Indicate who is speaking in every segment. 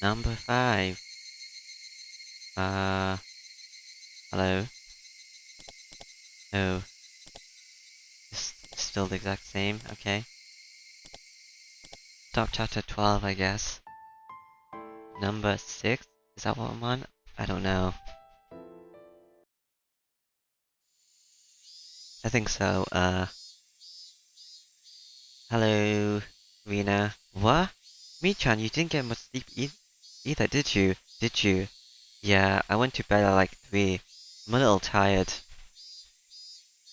Speaker 1: Number 5. Hello? Oh, it's still the exact same, okay. Stop chapter 12, I guess. Number 6? Is that what I'm on? I don't know. I think so, hello, Rina. What? Michan, you didn't get much sleep either, did you? Did you? Yeah, I went to bed at like 3. I'm a little tired.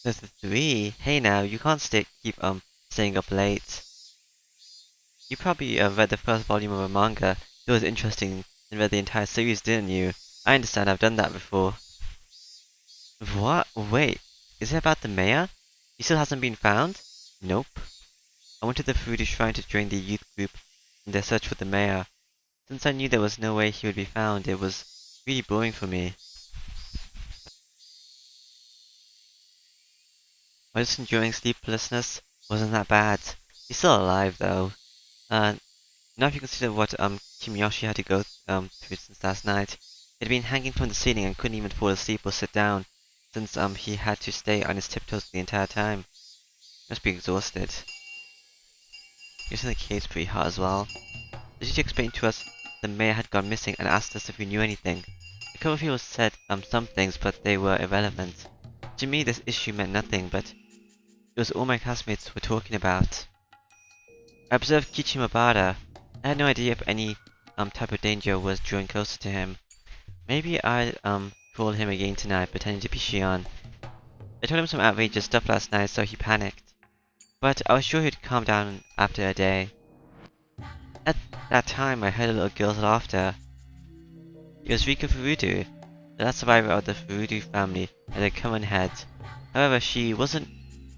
Speaker 1: This is 3? Hey now, you can't keep staying up late. You probably read the first volume of a manga. It was interesting and read the entire series, didn't you? I understand, I've done that before. What? Wait, is it about the mayor? He still hasn't been found? Nope. I went to the Furudu Shrine to join the youth group in their search for the mayor. Since I knew there was no way he would be found, it was really boring for me. I was just enjoying sleeplessness. Wasn't that bad. He's still alive though. Now if you consider what Kimiyoshi had to go through since last night. He'd been hanging from the ceiling and couldn't even fall asleep or sit down, since he had to stay on his tiptoes the entire time. Must be exhausted. Guessing the cave's pretty hot as well. The teacher explained to us the mayor had gone missing and asked us if we knew anything. A couple of people said some things, but they were irrelevant. To me, this issue meant nothing, but it was all my classmates were talking about. I observed Kichimabara. I had no idea if any type of danger was drawing closer to him. Maybe I'd call him again tonight, pretending to be Shion. I told him some outrageous stuff last night, so he panicked. But I was sure he'd calm down after a day. At that time, I heard a little girl's laughter. It was Rika Furudu, the last survivor of the Furudu family and a common head. However, she wasn't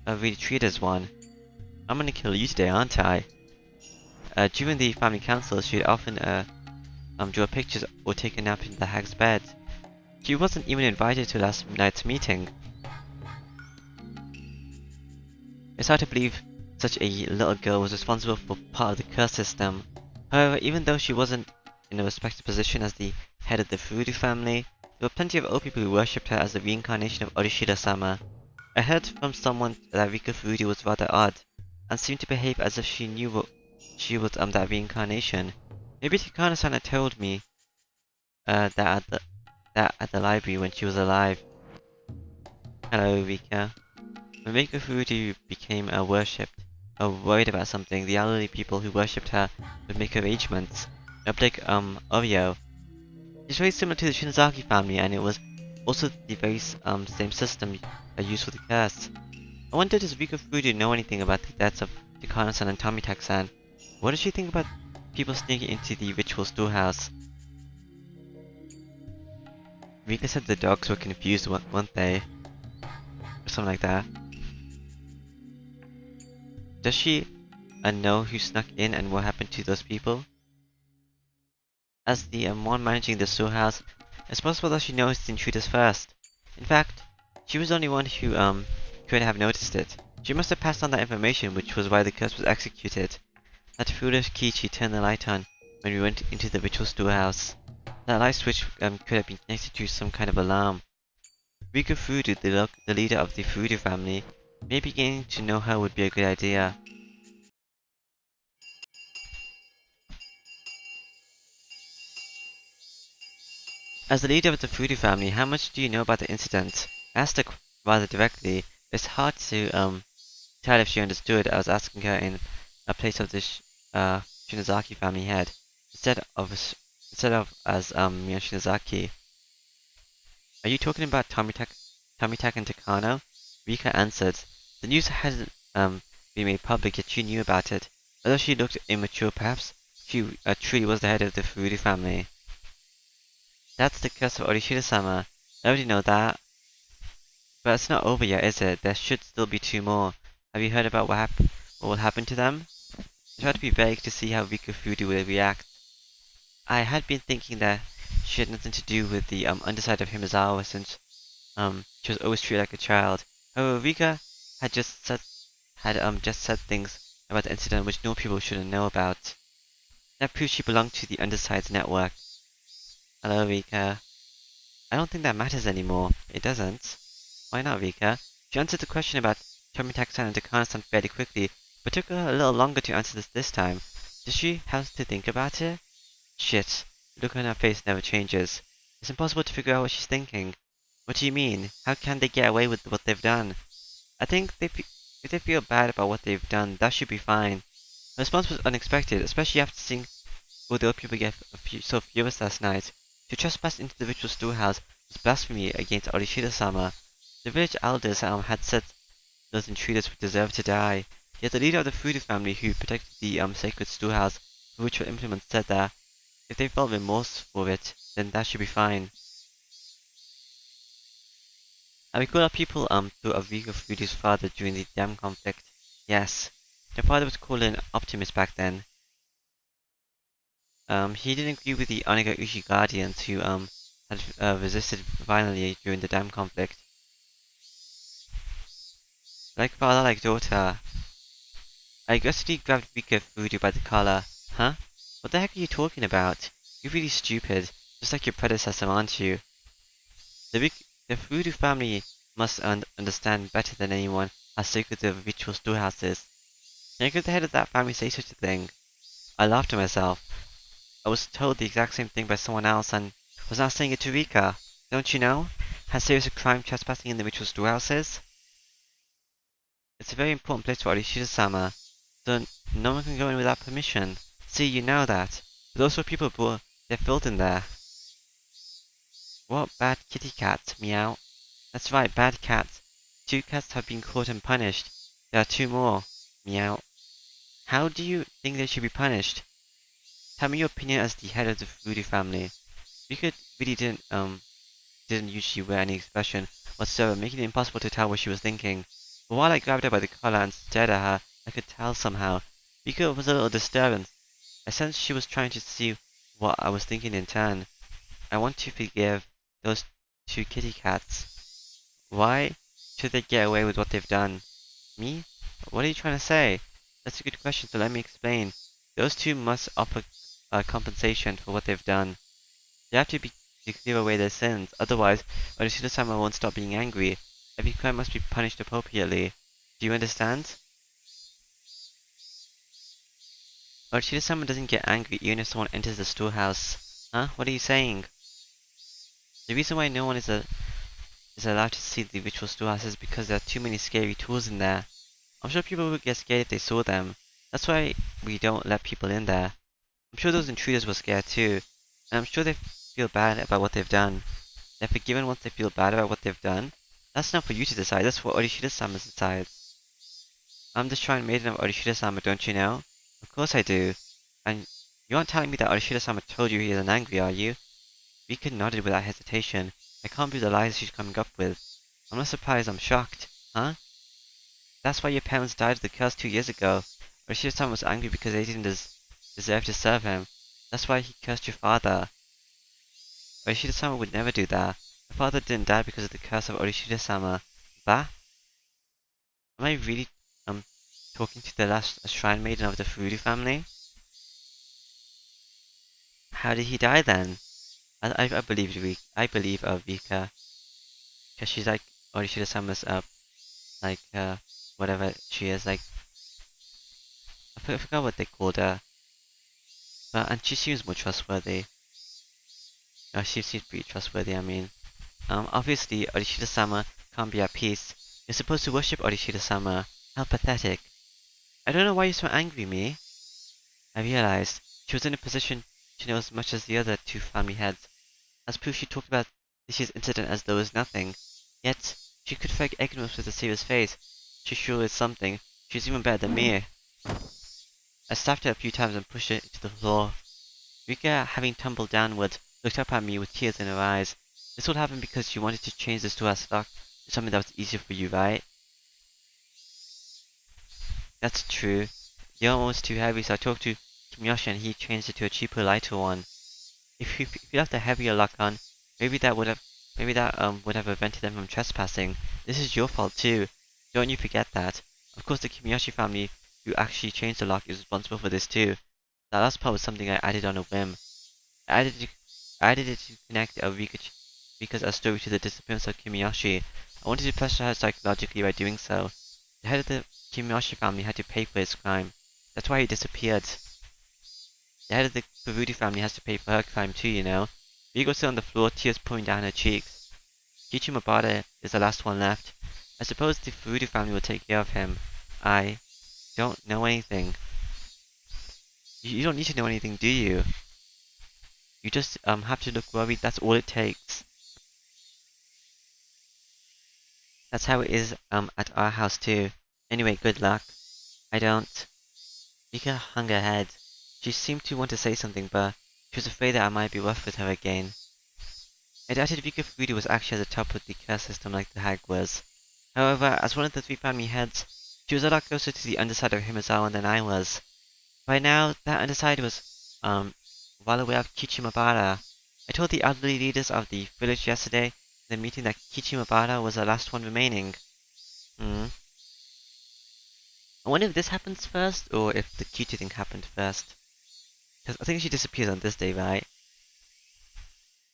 Speaker 1: really treated as one. I'm gonna kill you today, aren't I? During the family council, she'd often draw pictures or take a nap in the hag's bed. She wasn't even invited to last night's meeting. It's hard to believe such a little girl was responsible for part of the curse system. However, even though she wasn't in a respected position as the head of the Furudu family, there were plenty of old people who worshipped her as the reincarnation of Orishida-sama. I heard from someone that Rika Furudu was rather odd, and seemed to behave as if she knew what she was that reincarnation. Maybe Takano-san had told me that at the library when she was alive. Hello, Rika. When Rika Furudu became worshipped, or worried about something, the elderly people who worshipped her would make arrangements. Like Oreo. It's very similar to the Shinozaki family, and it was also the very same system used for the curse. I wonder, does Rika Furudu know anything about the deaths of Takano-san and Tomitake-san? What does she think about people sneaking into the ritual storehouse? Rika said the dogs were confused, weren't they? Or something like that. Does she know who snuck in and what happened to those people? As the one managing the storehouse, it's possible that she noticed the intruders first. In fact, she was the only one who could have noticed it. She must have passed on that information, which was why the curse was executed. That foolish Kichi turned the light on when we went into the ritual storehouse. That light switch could have been connected to some kind of alarm. Rika Furudu, the leader of the Furudu family, maybe getting to know her would be a good idea. As the leader of the Furudu family, how much do you know about the incident? I asked her rather directly. It's hard to tell if she understood. I was asking her in a place of the Shinozaki family head, instead of as Mio Shinozaki. Are you talking about Tomitake and Takano? Rika answered. The news hadn't been made public, yet she knew about it. Although she looked immature, perhaps she truly was the head of the Furudu family. That's the curse of Orishida-sama. I already know that. But it's not over yet, is it? There should still be 2 more. Have you heard about what will happen to them? I tried to be vague to see how Rika Furudu would react. I had been thinking that she had nothing to do with the underside of Himizawa, since she was always treated like a child. However, Rika had just said things about the incident which no people shouldn't know about. That proves she belonged to the underside's network. Hello, Rika. I don't think that matters anymore. It doesn't. Why not, Rika? She answered the question about Termitaxan and Dekanasan fairly quickly, but took her a little longer to answer this time. Does she have to think about it? Shit. The look on her face never changes. It's impossible to figure out what she's thinking. What do you mean? How can they get away with what they've done? I think if they feel bad about what they've done, that should be fine. Her response was unexpected, especially after seeing all the old people get so furious last night. To trespass into the ritual storehouse was blasphemy against Orishida-sama. The village elders had said those intruders would deserve to die. Yet the leader of the Fudu family who protected the sacred storehouse for ritual implements said that if they felt remorse for it, then that should be fine. I recall our people threw a Rika Fudu's father during the dam conflict. Yes. Their father was called an optimist back then. He didn't agree with the Oniga Uchi Guardians who had resisted violently during the dam conflict. Like father, like daughter. I aggressively grabbed Rika Fudu by the collar. Huh? What the heck are you talking about? You're really stupid, just like your predecessor, aren't you? The Fudu family must understand better than anyone how sacred the ritual storehouse is. How could the head of that family say such a thing? I laughed to myself. I was told the exact same thing by someone else and was now saying it to Rika. Don't you know how serious a crime trespassing in the ritual storehouse is? It's a very important place for Orishida-sama, so no one can go in without permission. See, you know that. But those people brought their filth in there. What bad kitty cats, meow? That's right, bad cats. 2 cats have been caught and punished. There are 2 more, meow. How do you think they should be punished? Tell me your opinion as the head of the Fudu family. Rika really didn't usually wear any expression whatsoever, making it impossible to tell what she was thinking. But while I grabbed her by the collar and stared at her, I could tell somehow. Rika was a little disturbed. I sensed she was trying to see what I was thinking in turn. I want to forgive those 2 kitty cats. Why should they get away with what they've done? Me? What are you trying to say? That's a good question, so let me explain. Those 2 must offer compensation for what they've done. They have to clear away their sins, otherwise Orishida-sama won't stop being angry. Every crime must be punished appropriately. Do you understand? Orishida-sama doesn't get angry even if someone enters the storehouse. Huh? What are you saying? The reason why no one is allowed to see the ritual storehouse is because there are too many scary tools in there. I'm sure people would get scared if they saw them. That's why we don't let people in there. I'm sure those intruders were scared too, and I'm sure they feel bad about what they've done. They're forgiven once they feel bad about what they've done. That's not for you to decide, that's for Orishida-sama to decide. I'm the shrine maiden of Orishida-sama, don't you know? Of course I do. And you aren't telling me that Orishida-sama told you he isn't angry, are you? Rika nodded without hesitation. I can't believe the lies she's coming up with. I'm not surprised, I'm shocked. Huh? That's why your parents died of the curse 2 years ago. Orishida-sama was angry because they didn't deserve to serve him. That's why he cursed your father. Orishida-sama would never do that. My father didn't die because of the curse of Orishida-sama. Bah? Am I really, talking to the last shrine maiden of the Fudu family? How did he die then? I believe Rika. Cause she's like Orishida-sama's, whatever she is, like, I forgot what they called her. But, and she seems more trustworthy. No, she seems pretty trustworthy, I mean. Obviously, Orishida-sama can't be at peace. You're supposed to worship Orishida-sama. How pathetic. I don't know why you're so angry, me. I realized she was in a position to know as much as the other 2 family heads. As proof, she talked about this year's incident as though it was nothing. Yet, she could fake ignorance with a serious face. She sure is something. She's even better than me. I slapped her a few times and pushed her to the floor. Rika, having tumbled downwards, looked up at me with tears in her eyes. This all happened because you wanted to change the storehouse lock to something that was easier for you, right? That's true. The armor was too heavy, so I talked to Kimiyoshi and he changed it to a cheaper, lighter one. If you left a heavier lock on, maybe that would have prevented them from trespassing. This is your fault too. Don't you forget that. Of course, the Kimiyoshi family who actually changed the lock is responsible for this too. That last part was something I added on a whim. I added it to connect Rika's story to the disappearance of Kimiyoshi. I wanted to pressure her psychologically by doing so. The head of the Kimiyoshi family had to pay for his crime. That's why he disappeared. The head of the Furudi family has to pay for her crime too, you know. Rika was still on the floor, tears pouring down her cheeks. Kichimobata is the last one left. I suppose the Furudi family will take care of him. I don't know anything. You don't need to know anything, do you? You just have to look worried, that's all it takes. That's how it is at our house too. Anyway, good luck. I don't. Rika hung her head. She seemed to want to say something, but she was afraid that I might be rough with her again. I doubted Rika Furudi was actually at the top of the curse system like the hag was. However, as one of the three family heads, she was a lot closer to the underside of Himizawa than I was. By now, that underside was, well aware of Kichimabara. I told the elderly leaders of the village yesterday in the meeting that Kichimabara was the last one remaining. I wonder if this happens first, or if the Kichi thing happened first. Because I think she disappears on this day, right?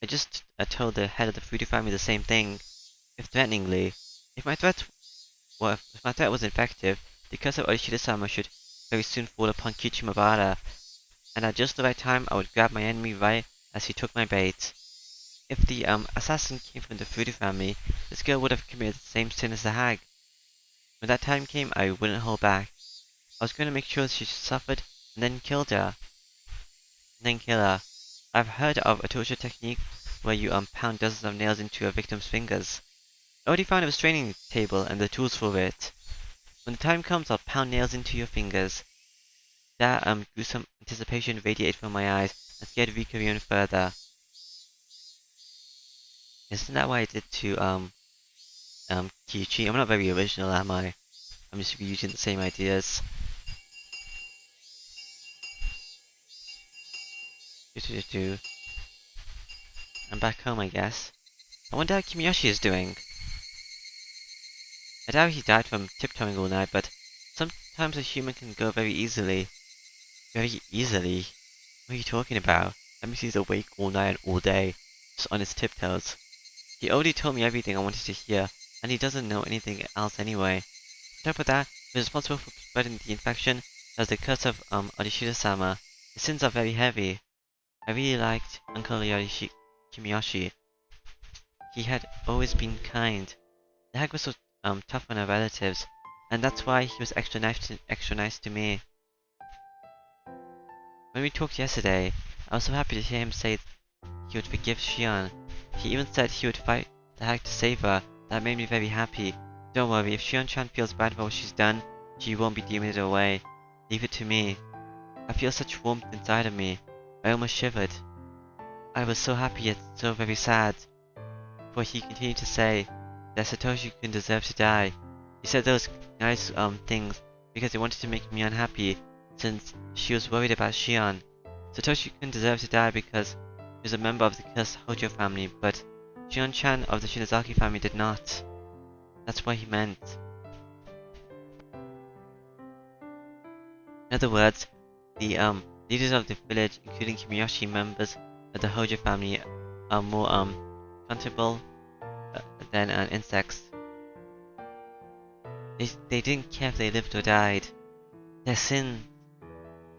Speaker 1: I just told the head of the Fudu family the same thing, if threateningly. If my threat was effective, the curse of Orishida-sama should very soon fall upon Kichimabara, and at just the right time I would grab my enemy right as he took my bait. If the assassin came from the Fudu family, this girl would have committed the same sin as the hag. When that time came, I wouldn't hold back. I was going to make sure she suffered, and then kill her. I've heard of a torture technique where you pound dozens of nails into a victim's fingers. I already found a restraining table and the tools for it. When the time comes, I'll pound nails into your fingers. That gruesome anticipation radiated from my eyes and scared Rika even further. Isn't that what I did to Kichi? I'm not very original, am I? I'm just reusing the same ideas. I'm back home, I guess. I wonder how Kimiyoshi is doing. I doubt he died from tiptoeing all night, but sometimes a human can go very easily. Very easily? What are you talking about? That means he's awake all night and all day, just on his tiptoes. He already told me everything I wanted to hear, and he doesn't know anything else anyway. On top of that, he was responsible for spreading the infection. That was the curse of Orishida-sama. His sins are very heavy. I really liked Uncle Kimiyoshi. He had always been kind. The hag was so tough on her relatives, and that's why he was extra nice to me. When we talked yesterday, I was so happy to hear him say he would forgive Shion. He even said he would fight the hag to save her. That made me very happy. Don't worry, if Shion-chan feels bad about what she's done, she won't be demoted away. Leave it to me. I feel such warmth inside of me. I almost shivered. I was so happy yet so very sad. For he continued to say that Satoshi-kun deserved to die. He said those nice things because he wanted to make me unhappy, since she was worried about Shion. Satoshi-kun deserved to die because he was a member of the cursed Hojo family, but Shion-chan of the Shinozaki family did not. That's what he meant. In other words, the leaders of the village, including Kimiyoshi members of the Hojo family, are more comfortable than insects. They didn't care if they lived or died. Their sin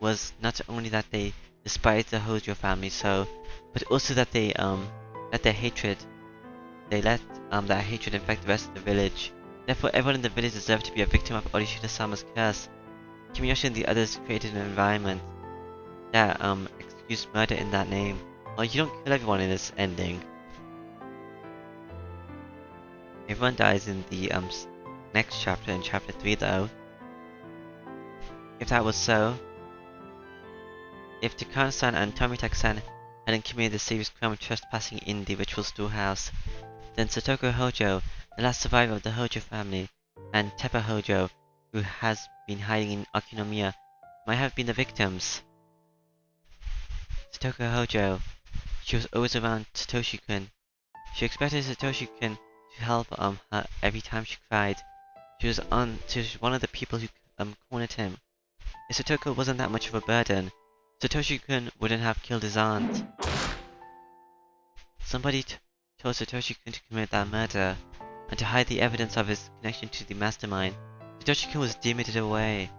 Speaker 1: was not only that they despised the Hojo family but also that they let that hatred infect the rest of the village. Therefore, everyone in the village deserved to be a victim of Orishida-sama's curse. Kimiyoshi and the others created an environment that excused murder in that name. Well, you don't kill everyone in this ending. Everyone dies in the next chapter, in chapter 3 though. If that was so, if Takano-san and Tomitake-san hadn't committed the serious crime of trespassing in the ritual storehouse, then Satoko Hojo, the last survivor of the Hojo family, and Teppa Hojo, who has been hiding in Akinomiya, might have been the victims. Satoko Hojo, she was always around Satoshi-kun. She expected Satoshi-kun to help her every time she cried. She was one of the people who cornered him. If Satoko wasn't that much of a burden, Satoshi-kun wouldn't have killed his aunt. Somebody told Satoshi-kun to commit that murder, and to hide the evidence of his connection to the mastermind. Satoshi-kun was demoted away.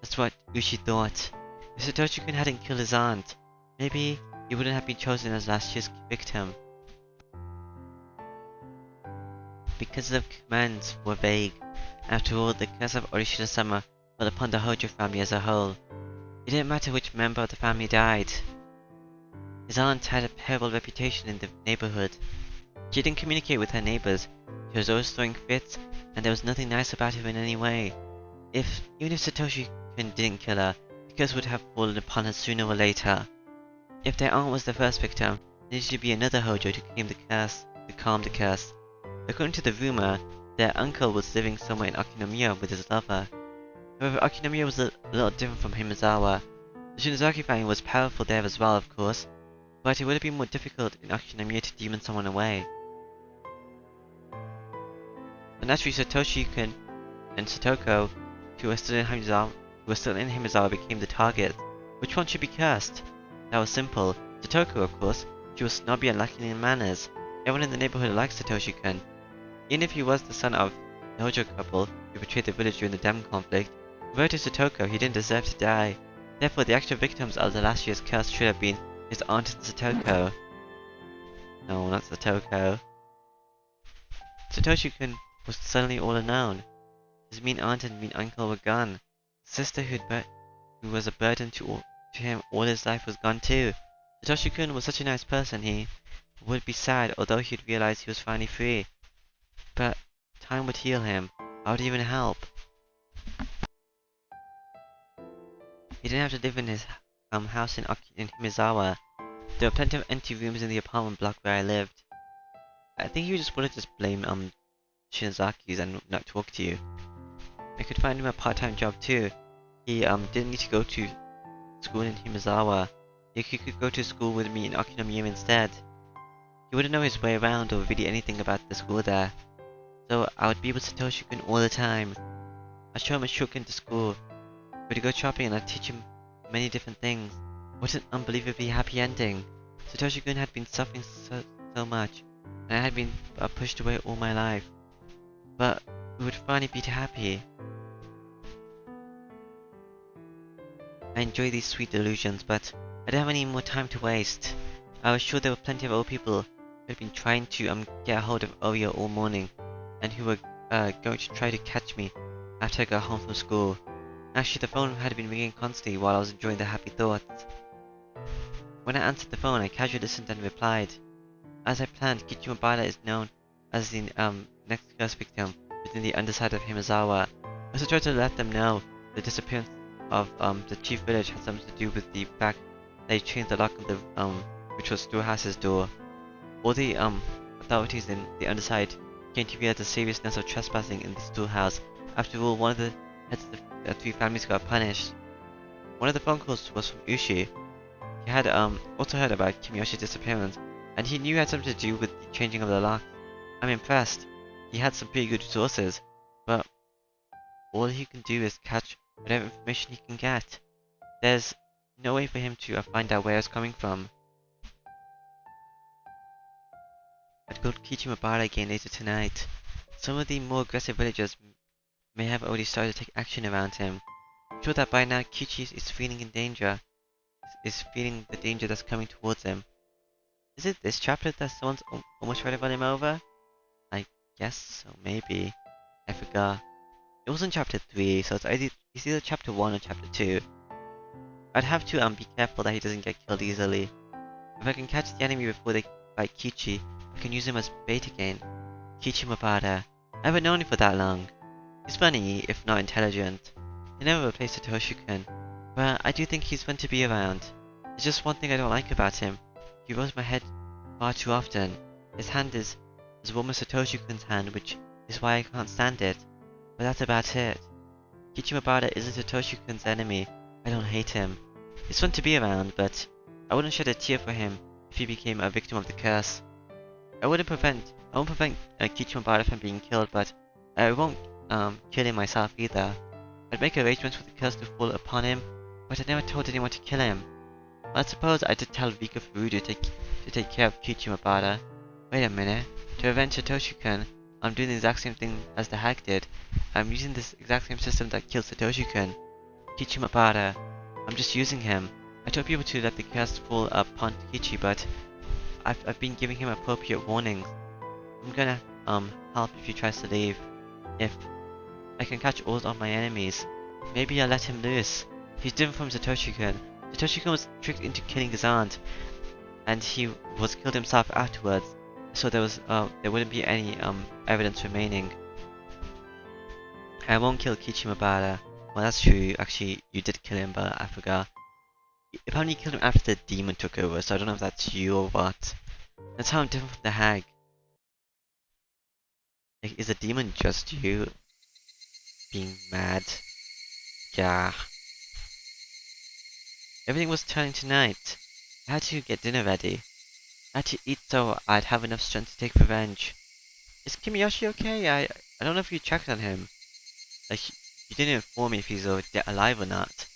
Speaker 1: That's what Uchi thought. If Satoshi-kun hadn't killed his aunt, maybe he wouldn't have been chosen as last year's victim. Because the commands were vague. After all, the curse of Orishida-sama fell upon the Hojo family as a whole. It didn't matter which member of the family died. His aunt had a terrible reputation in the neighborhood. She didn't communicate with her neighbors. She was always throwing fits, and there was nothing nice about her in any way. Even if Satoshi-kun didn't kill her, the curse would have fallen upon her sooner or later. If their aunt was the first victim, there needed to be another Hojo to calm the curse. According to the rumor, their uncle was living somewhere in Akinomiya with his lover. However, Akinomiya was a little different from Himizawa. The Shinozaki family was powerful there as well, of course, but it would have been more difficult in Akinomiya to demon someone away. But naturally, Satoshi-kun and Satoko, who were still in Himizawa, became the target. Which one should be cursed? That was simple. Satoko, of course. She was snobby and lacking in manners. Everyone in the neighborhood liked Satoshi-kun. Even if he was the son of the Hojo couple who betrayed the village during the dam conflict, compared to Satoko, he didn't deserve to die. Therefore, the actual victims of the last year's curse should have been his aunt and Satoko. No, not Satoko. Satoshi-kun was suddenly all alone. His mean aunt and mean uncle were gone. His sister who was a burden to him all his life was gone too. Satoshi-kun was such a nice person, he would be sad although he'd realize he was finally free. But time would heal him. I would even help. He didn't have to live in his house in Himizawa. There were plenty of empty rooms in the apartment block where I lived. I think he just wanted to blame Shinazaki's and not talk to you. I could find him a part-time job too. He didn't need to go to school in Himizawa. He could go to school with me in Akinomiya instead. He wouldn't know his way around or really anything about the school there. So I would be with Satoshi-kun all the time. I'd show him a shuriken to school. We'd go shopping and I'd teach him many different things. What an unbelievably happy ending. Satoshi-kun had been suffering so much, and I had been pushed away all my life. But we would finally be happy. I enjoy these sweet delusions, but I didn't have any more time to waste. I was sure there were plenty of old people who had been trying to get a hold of Oreo all morning, and who were going to try to catch me after I got home from school. Actually, the phone had been ringing constantly while I was enjoying the happy thoughts. When I answered the phone, I casually listened and replied. As I planned, Kichimobara is known as the next curse victim within the underside of Himizawa. I also tried to let them know the disappearance of the chief village had something to do with the fact that he changed the lock of the which was Storehouse's door. All the authorities in the underside came to realize the seriousness of trespassing in the storehouse. After all, one of the heads of the three families got punished. One of the phone calls was from Uchi. He had also heard about Kimiyoshi's disappearance, and he knew it had something to do with the changing of the lock. I'm impressed. He had some pretty good sources, but all he can do is catch whatever information he can get. There's no way for him to find out where it's coming from. I'd go to Kichimobara again later tonight. Some of the more aggressive villagers may have already started to take action around him. I'm sure that by now Kichi is feeling the danger that's coming towards him. Is it this chapter that someone's almost ready to run him over? I guess so, maybe. I forgot. It wasn't chapter 3, so it's either chapter 1 or chapter 2. I'd have to be careful that he doesn't get killed easily. If I can catch the enemy before they fight Kichi, I can use him as bait again. Kichimobara. I haven't known him for that long. He's funny, if not intelligent. He never replaced Satoshi-kun, but I do think he's fun to be around. There's just one thing I don't like about him. He rubs my head far too often. His hand is as warm as Satoshi-kun's hand, which is why I can't stand it. But that's about it. Kichimobara isn't Satoshi-kun's enemy. I don't hate him. He's fun to be around, but I wouldn't shed a tear for him if he became a victim of the curse. I won't prevent Kichimobara from being killed, but I won't kill him myself either. I'd make arrangements for the curse to fall upon him, but I never told anyone to kill him. Well, I suppose I did tell Rika Furudu to take care of Kichimabara. Wait a minute. To avenge Satoshi-kun, I'm doing the exact same thing as the hack did. I'm using this exact same system that killed Satoshi-kun. Kichimabara. I'm just using him. I told people to let the chaos fall upon Kichi, but I've been giving him appropriate warnings. I'm gonna help if he tries to leave. If I can catch all of my enemies, maybe I'll let him loose. He's different from Satoshi-kun. Satoshi-kun was tricked into killing his aunt, and he was killed himself afterwards. So there wouldn't be any evidence remaining. I won't kill Kichimabara. Well, that's true. Actually, you did kill him, but I forgot. Apparently, you killed him after the demon took over, so I don't know if that's you or what. That's how I'm different from the hag. Like, is the demon just you being mad? Yeah. Everything was turning to night. I had to get dinner ready. I had to eat so I'd have enough strength to take revenge. Is Kimiyoshi okay? I don't know if you checked on him. Like, you didn't inform me if he's alive or not.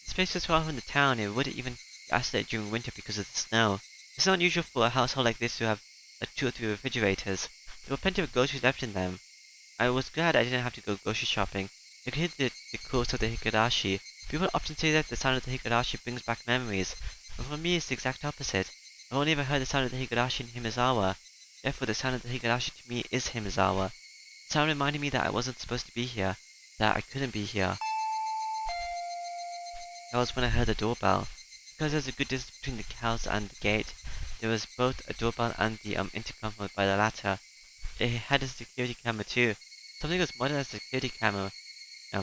Speaker 1: This place was far from the town. It wouldn't even be isolated during winter because of the snow. It's not unusual for a household like this to have like 2 or 3 refrigerators. There were plenty of groceries left in them. I was glad I didn't have to go grocery shopping. I could hear the course of the Higurashi. People often say that the sound of the Higurashi brings back memories, but for me it's the exact opposite. I've only ever heard the sound of the Higurashi in Himizawa. Therefore, the sound of the Higurashi to me is Himizawa. The sound reminded me that I wasn't supposed to be here, that I couldn't be here. That was when I heard the doorbell. Because there's a good distance between the house and the gate, there was both a doorbell and the intercom by the latter. It had a security camera too. Something as modern as a security camera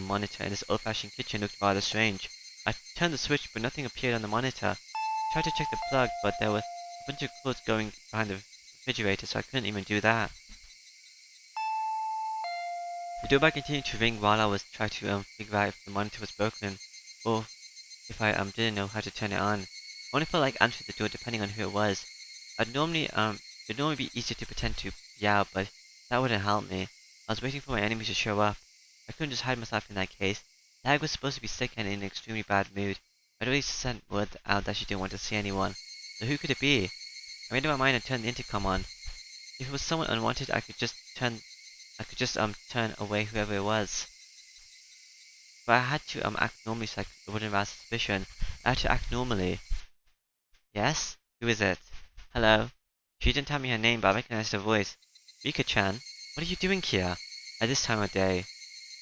Speaker 1: monitor in this old-fashioned kitchen looked rather strange. I turned the switch, but nothing appeared on the monitor. I tried to check the plug, but there were a bunch of cords going behind the refrigerator, so I couldn't even do that. The doorbell continued to ring while I was trying to figure out if the monitor was broken, or if I didn't know how to turn it on. I only felt like answering the door depending on who it was. It'd normally be easier to pretend to be out, but that wouldn't help me. I was waiting for my enemies to show up. I couldn't just hide myself in that case. The hag was supposed to be sick and in an extremely bad mood. I'd already sent word out that she didn't want to see anyone. So who could it be? I made up my mind and turned the intercom on. If it was someone unwanted, I could just turn away whoever it was. But I had to act normally so it wouldn't arouse suspicion. I had to act normally. Yes? Who is it? Hello? She didn't tell me her name, but I recognized her voice. Rika-chan, what are you doing here? At this time of day?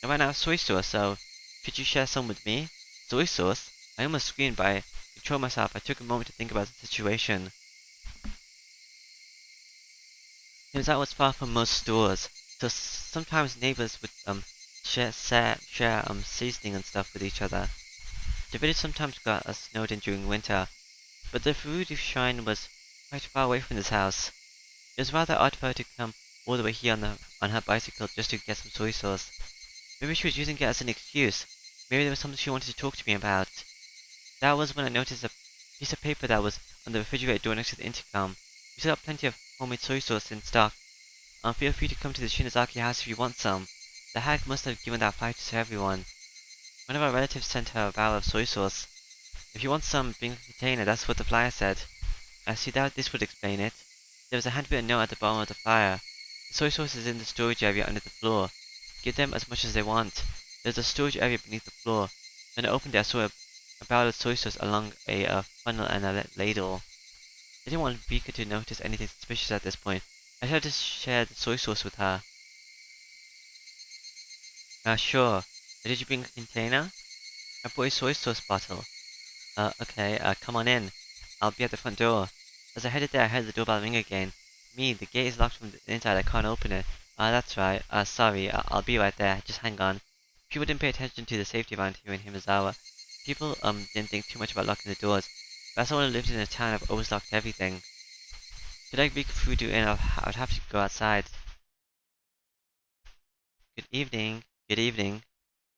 Speaker 1: I ran out of soy sauce, so could you share some with me? Soy sauce? I almost screamed, but I controlled myself. I took a moment to think about the situation. It was far from most stores, so sometimes neighbors would share seasoning and stuff with each other. The village sometimes got snowed in during winter, but the Furudu shrine was quite far away from this house. It was rather odd for her to come all the way here on her bicycle just to get some soy sauce. Maybe she was using it as an excuse. Maybe there was something she wanted to talk to me about. That was when I noticed a piece of paper that was on the refrigerator door next to the intercom. We still have plenty of homemade soy sauce in stock. Feel free to come to the Shinozaki house if you want some. The hag must have given that flyer to everyone. One of our relatives sent her a barrel of soy sauce. If you want some, bring a container, that's what the flyer said. I see that this would explain it. There was a handwritten note at the bottom of the flyer. The soy sauce is in the storage area under the floor. Give them as much as they want. There's a storage area beneath the floor. When I opened it, I saw a barrel of soy sauce along a funnel and a ladle. I didn't want Rika to notice anything suspicious at this point. I tried to share the soy sauce with her. Sure. Did you bring a container? I brought a soy sauce bottle. Okay, come on in. I'll be at the front door. As I headed there, I heard the doorbell ring again. Me, the gate is locked from the inside, I can't open it. That's right. Sorry, I'll be right there. Just hang on. People didn't pay attention to the safety around here in Himizawa. People, didn't think too much about locking the doors. But as someone who lived in a town, I've always locked everything. To let Rika Furudu in, I'd have to go outside. Good evening. Good evening.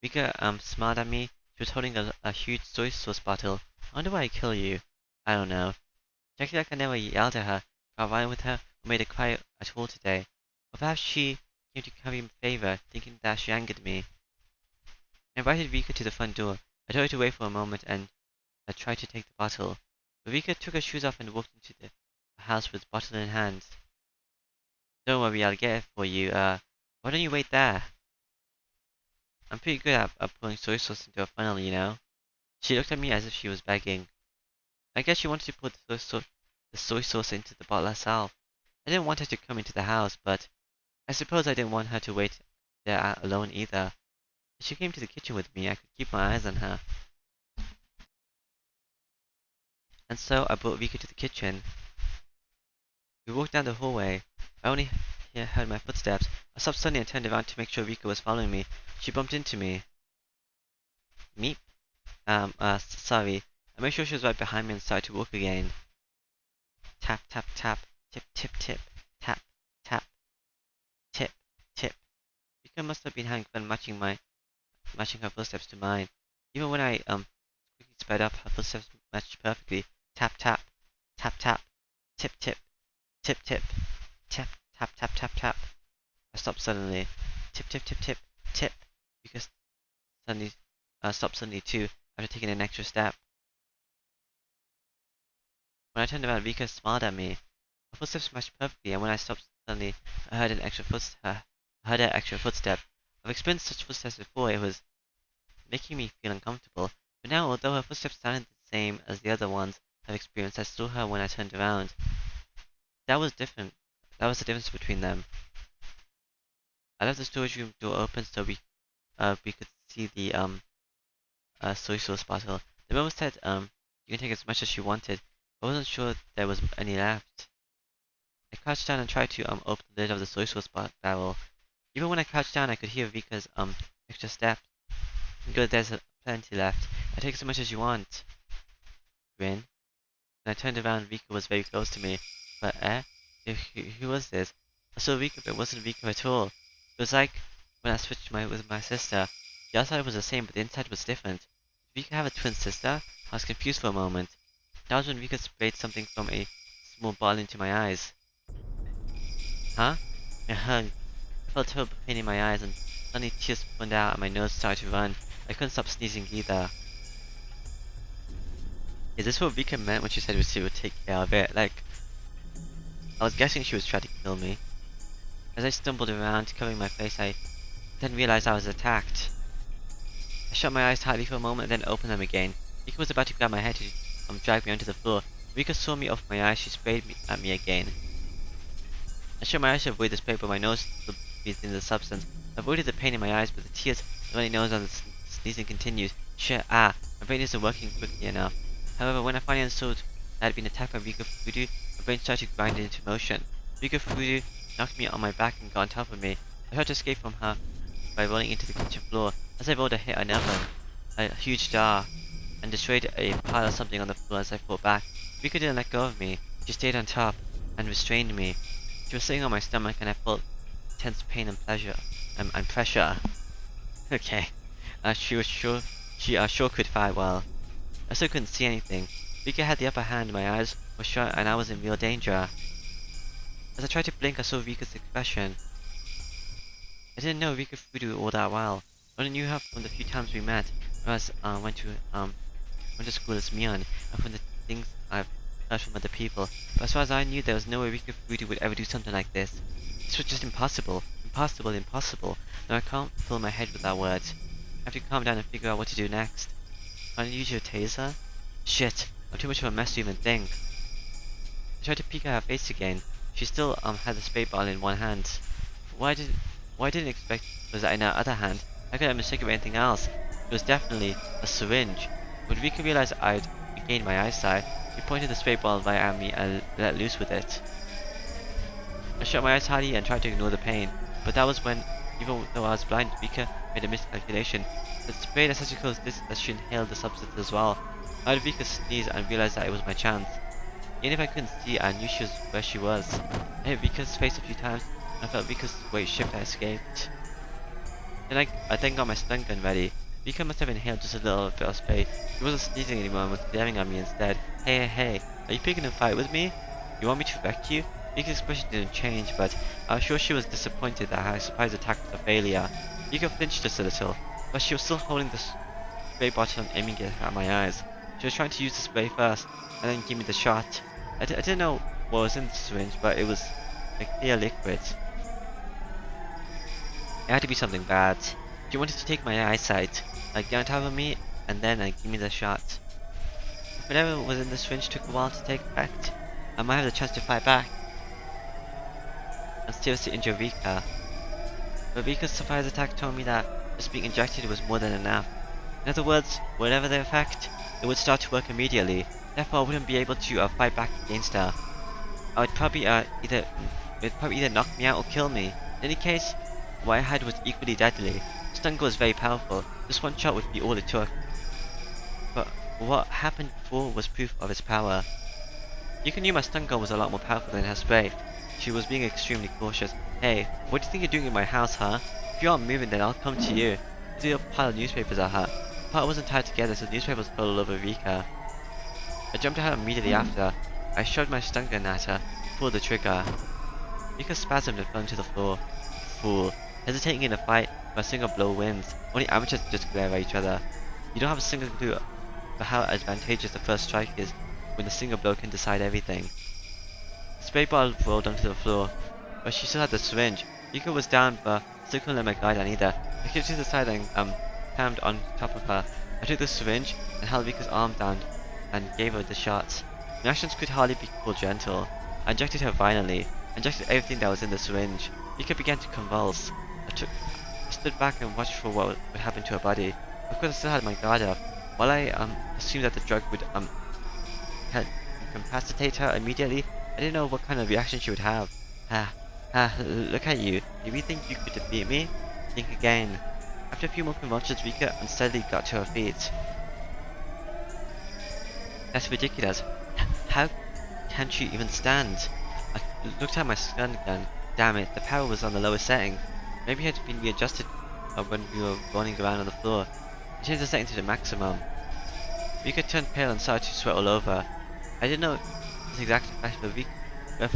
Speaker 1: Rika, smiled at me. She was holding a huge soy sauce bottle. I wonder why I kill you. I don't know. She acted like I never yelled at her, got violent with her, or made her cry at all today. Or perhaps she came to curry favor, thinking that she angered me. I invited Rika to the front door. I told her to wait for a moment, and I tried to take the bottle. Rika took her shoes off and walked into the house with bottle in hand. Don't worry, I'll get it for you. Why don't you wait there? I'm pretty good at pouring soy sauce into a funnel, you know. She looked at me as if she was begging. I guess she wanted to put the soy sauce into the bottle herself. I didn't want her to come into the house, but I suppose I didn't want her to wait there alone either. If she came to the kitchen with me, I could keep my eyes on her. And so I brought Rika to the kitchen. We walked down the hallway. I only heard my footsteps. I stopped suddenly and turned around to make sure Rika was following me. She bumped into me. Meep. Sorry. I made sure she was right behind me and started to walk again. Tap, tap, tap. Tip, tip, tip. Tap, tap. Tip, tip. Rika must have been having fun matching her footsteps to mine. Even when I quickly sped up, her footsteps matched perfectly. Tap, tap. Tap, tap. Tip, tip. Tip, tip. Tap, tap, tap, tap, tap. I stopped suddenly. Tip, tip, tip, tip, tip. Rika suddenly stopped suddenly too, after taking an extra step. When I turned around, Rika smiled at me. Her footsteps matched perfectly, and when I stopped suddenly, I heard an extra footstep. I've experienced such footsteps before. It was making me feel uncomfortable. But now, although her footsteps sounded the same as the other ones I've experienced, I saw her when I turned around. That was different. That was the difference between them. I left the storage room door open so we could see the soy sauce bottle. The memo said you can take as much as you wanted. I wasn't sure there was any left. I crouched down and tried to open the lid of the soy sauce barrel. Even when I crouched down, I could hear Rika's extra step. Good, there's plenty left. I take as much as you want. Grin. When I turned around, Rika was very close to me. But who was this? I saw Rika, but it wasn't Rika at all. It was like when I switched with my sister. The outside was the same, but the inside was different. Did Rika have a twin sister? I was confused for a moment. That was when Rika sprayed something from a small bottle into my eyes. Huh? I hugged. I felt terrible pain in my eyes, and suddenly tears poured out and my nose started to run. I couldn't stop sneezing either. Is this what Rika meant when she said she would take care of it? Like, I was guessing she was trying to kill me. As I stumbled around, covering my face, I then realized I was attacked. I shut my eyes tightly for a moment, then opened them again. Rika was about to grab my head to drag me onto the floor. Rika saw me off my eyes. She sprayed at me again. I shut my eyes to avoid the spray, but my nose still breathed in the substance. I avoided the pain in my eyes, but the tears, the runny nose, and the sneezing continued. Shit, my brain isn't working quickly enough. However, when I finally understood I had been attacked by Rika Fudu, my brain started to grind into motion. Rika Fudu knocked me on my back and got on top of me. I tried to escape from her by rolling into the kitchen floor. As I rolled, I hit a huge jar, and destroyed a pile of something on the floor as I fought back. Rika didn't let go of me. She stayed on top and restrained me. She was sitting on my stomach, and I felt intense pain and pressure. Okay. She sure could fight well. I still couldn't see anything. Rika had the upper hand. My eyes were shut, and I was in real danger. As I tried to blink, I saw Rika's expression. I didn't know Rika Fudu all that well. I only knew her from the few times we met when I went to school as Mion, and from the things I've heard from other people. But as far as I knew, there was no way Rika Fudu would ever do something like this. This was just impossible. Impossible, impossible. Now I can't fill my head with that word. I have to calm down and figure out what to do next. Can't I use your taser? Shit, I'm too much of a mess to even think. I tried to peek at her face again. She still had the spray bottle in one hand. What I didn't expect was that in her other hand, I could have mistaken for anything else. It was definitely a syringe. When Rika realized I'd regained my eyesight, she pointed the spray bottle right at me and let loose with it. I shut my eyes tightly and tried to ignore the pain, but that was when, even though I was blind, Rika made a miscalculation. The spray essentially caused this that she inhaled the substance as well. I heard Rika sneeze and realized that it was my chance. Even if I couldn't see, I knew she was where she was. I hit Rika's face a few times, and I felt Rika's weight shift. I escaped. Then I then got my stun gun ready. Rika must have inhaled just a little bit of spray. She wasn't sneezing anymore and was glaring at me instead. Hey, are you picking a fight with me? You want me to wreck you? Rika's expression didn't change, but I was sure she was disappointed that her surprise attack was a failure. Rika flinched just a little, but she was still holding the spray bottle and aiming it at my eyes. She was trying to use the spray first, and then give me the shot. I didn't know what was in the syringe, but it was a clear liquid. It had to be something bad. She wanted to take my eyesight, like get on top of me, and then give me the shot. If whatever was in the syringe took a while to take effect, I might have the chance to fight back and seriously injure Rika. But Rika's surprise attack told me that just being injected was more than enough. In other words, whatever the effect, it would start to work immediately. Therefore, I wouldn't be able to fight back against her. I would probably either knock me out or kill me. In any case, what I had was equally deadly. Stun gun was very powerful. Just one shot would be all it took. But what happened before was proof of its power. Rika knew my stun gun was a lot more powerful than her spray. She was being extremely cautious. Hey, what do you think you're doing in my house, huh? If you aren't moving, then I'll come to you. I threw a pile of newspapers at her. The pile wasn't tied together, so the newspapers fell all over Rika. I jumped at her immediately after. I shoved my stun gun at her, pulled the trigger. Rika spasmed and fell to the floor. Fool. Hesitating in a fight, where a single blow wins. Only amateurs just glare at each other. You don't have a single clue for how advantageous the first strike is, when a single blow can decide everything. The spray bottle rolled onto the floor, but she still had the syringe. Rika was down, but still couldn't let my guard down either. I kicked to the side and clammed on top of her. I took the syringe and held Rika's arm down and gave her the shots. My actions could hardly be called gentle. I injected her violently, injected everything that was in the syringe. Rika began to convulse. I stood back and watched for what would happen to her body. Of course, I still had my guard up. While I assumed that the drug would incapacitate her immediately, I didn't know what kind of reaction she would have. Look at you. Do you think you could defeat me? Think again. After a few more convulsions, Rika unsteadily got to her feet. That's ridiculous. How can she even stand? I looked at my stun gun. Damn it, the power was on the lowest setting. Maybe it had been readjusted when we were rolling around on the floor. I changed the setting to the maximum. Rika turned pale and started to sweat all over. I didn't know this exact fact, but if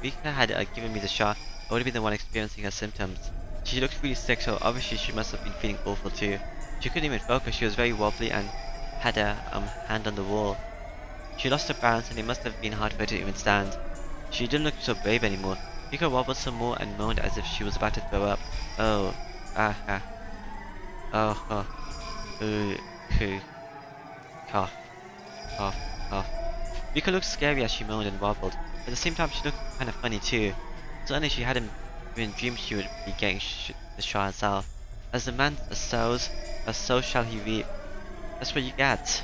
Speaker 1: Rika had given me the shot, I would have been the one experiencing her symptoms. She looked really sick, so obviously she must have been feeling awful too. She couldn't even focus, she was very wobbly and had her hand on the wall. She lost her balance and it must have been hard for her to even stand. She didn't look so brave anymore. Rika wobbled some more and moaned as if she was about to throw up. Oh, cough, cough, cough. Rika looked scary as she moaned and wobbled. At the same time, she looked kind of funny too. Suddenly, she hadn't even dreamed she would be getting the shot herself. As the man sows, so shall he reap. That's what you get.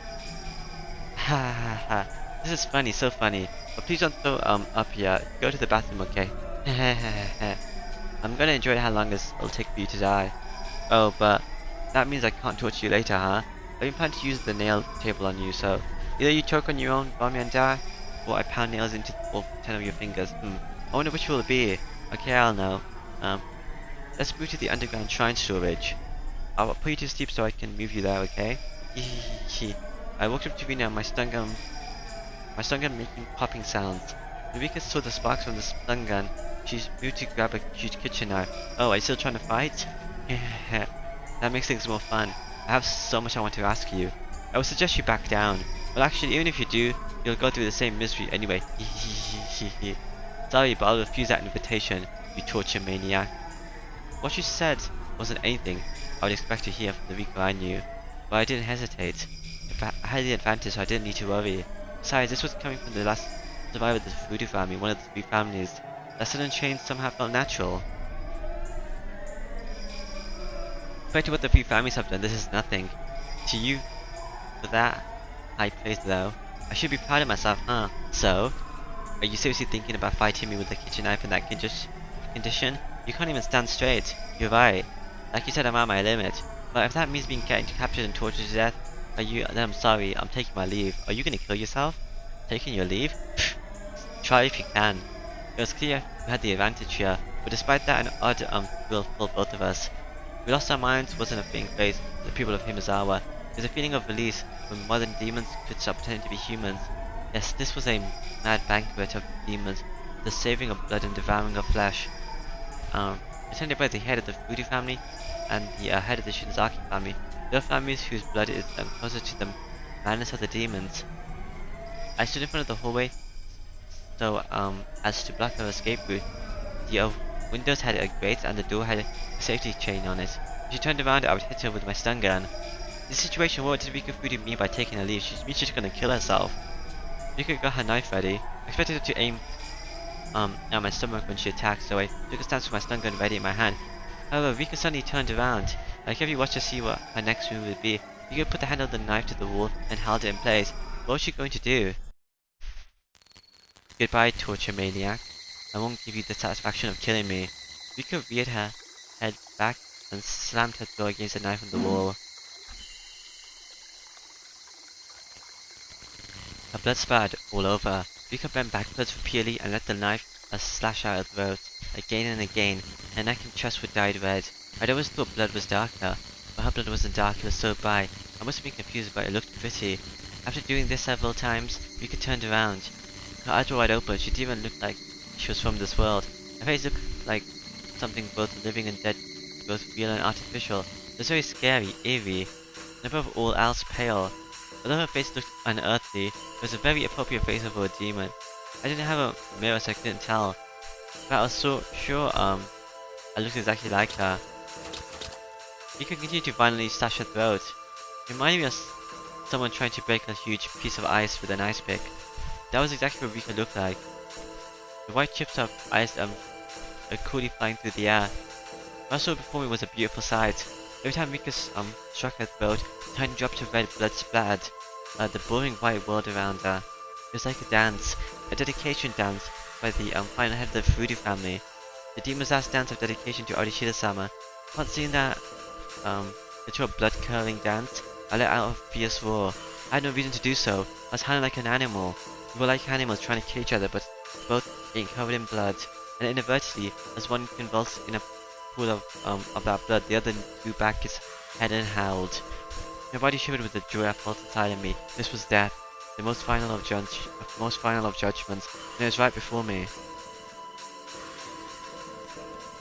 Speaker 1: Ha ha ha. This is funny, so funny. But please don't throw up here. Go to the bathroom, okay? I'm gonna enjoy how long it'll take for you to die. Oh, but that means I can't torture you later, huh? I've been planning to use the nail table on you, so either you choke on your own vomit and die, or I pound nails into all 10 of your fingers. I wonder which will it be. Okay, I'll know. Let's move to the underground shrine storage. I'll put you to sleep so I can move you there, okay? I walked up to Rina, my stun gun making popping sounds. Rika saw the sparks from the stun gun. She moved to grab a huge kitchen knife. Oh, are you still trying to fight? That makes things more fun. I have so much I want to ask you. I would suggest you back down. Well, actually, even if you do, you'll go through the same misery anyway. Sorry, but I'll refuse that invitation, you torture maniac. What you said wasn't anything I would expect to hear from the Rika I knew, but I didn't hesitate. I had the advantage, so I didn't need to worry. Besides, this was coming from the last survivor of the voodoo family, one of the 3 families. That sudden change somehow felt natural. Compared to what the 3 families have done, this is nothing. To you, for that, high praise though. I should be proud of myself, huh? So, are you seriously thinking about fighting me with a kitchen knife in that condition? You can't even stand straight. You're right. Like you said, I'm at my limit. But if that means being captured and tortured to death, then I'm sorry, I'm taking my leave. Are you gonna kill yourself? Taking your leave? Try if you can. It was clear we had the advantage here, but despite that, an odd will for both of us. We lost our minds wasn't a fleeting phase for the people of Himizawa. It was a feeling of release when modern demons could stop pretending to be humans. Yes, this was a mad banquet of demons, the saving of blood and devouring of flesh. Attended by the head of the Voodoo family and the head of the Shinzaki family. They are families whose blood is closer to them madness of the demons. I stood in front of the hallway so as to block her escape route. The windows had a grate and the door had a safety chain on it. If she turned around, I would hit her with my stun gun. In this situation, what did Rika Fury mean by taking a leave? She means she's gonna kill herself. Rika got her knife ready. I expected her to aim at my stomach when she attacked, so I took a stance with my stun gun ready in my hand. However, Rika suddenly turned around. I carefully watched to see what her next move would be. Rika put the handle of the knife to the wall and held it in place. What was she going to do? Goodbye, torture maniac. I won't give you the satisfaction of killing me. Rika reared her head back and slammed her jaw against the knife on the wall. Her blood spattered all over. Rika bent backwards repeatedly and let the knife slash out her throat, again and again. Her neck and chest were dyed red. I'd always thought blood was darker, but her blood wasn't dark, it was so bright. I must have been confused, but it looked pretty. After doing this several times, Rika turned around. Her eyes were wide open, she didn't even look like she was from this world. Her face looked like something both living and dead, both real and artificial. It was very scary, eerie, and above all else pale. Although her face looked unearthly, it was a very appropriate face for a demon. I didn't have a mirror so I couldn't tell, but I was so sure I looked exactly like her. Rika continued to violently slash her throat. It reminded me of someone trying to break a huge piece of ice with an ice pick. That was exactly what Rika looked like. The white chips of ice coolly flying through the air. What I saw before me was a beautiful sight. Every time Rika struck her throat, tiny drops of red blood splattered the boring white world around her. It was like a dance, a dedication dance by the final head of the Furudu family. The demon's last dance of dedication to Arishida-sama. Upon seeing that literal blood-curdling dance, I let out a fierce roar. I had no reason to do so. I was howling like an animal. We were like animals trying to kill each other, but both being covered in blood. And inadvertently, as one convulsed in a pool of that blood, the other threw back its head and howled. My body shivered with the joy I felt inside of me. This was death, the most final of judgments, and it was right before me.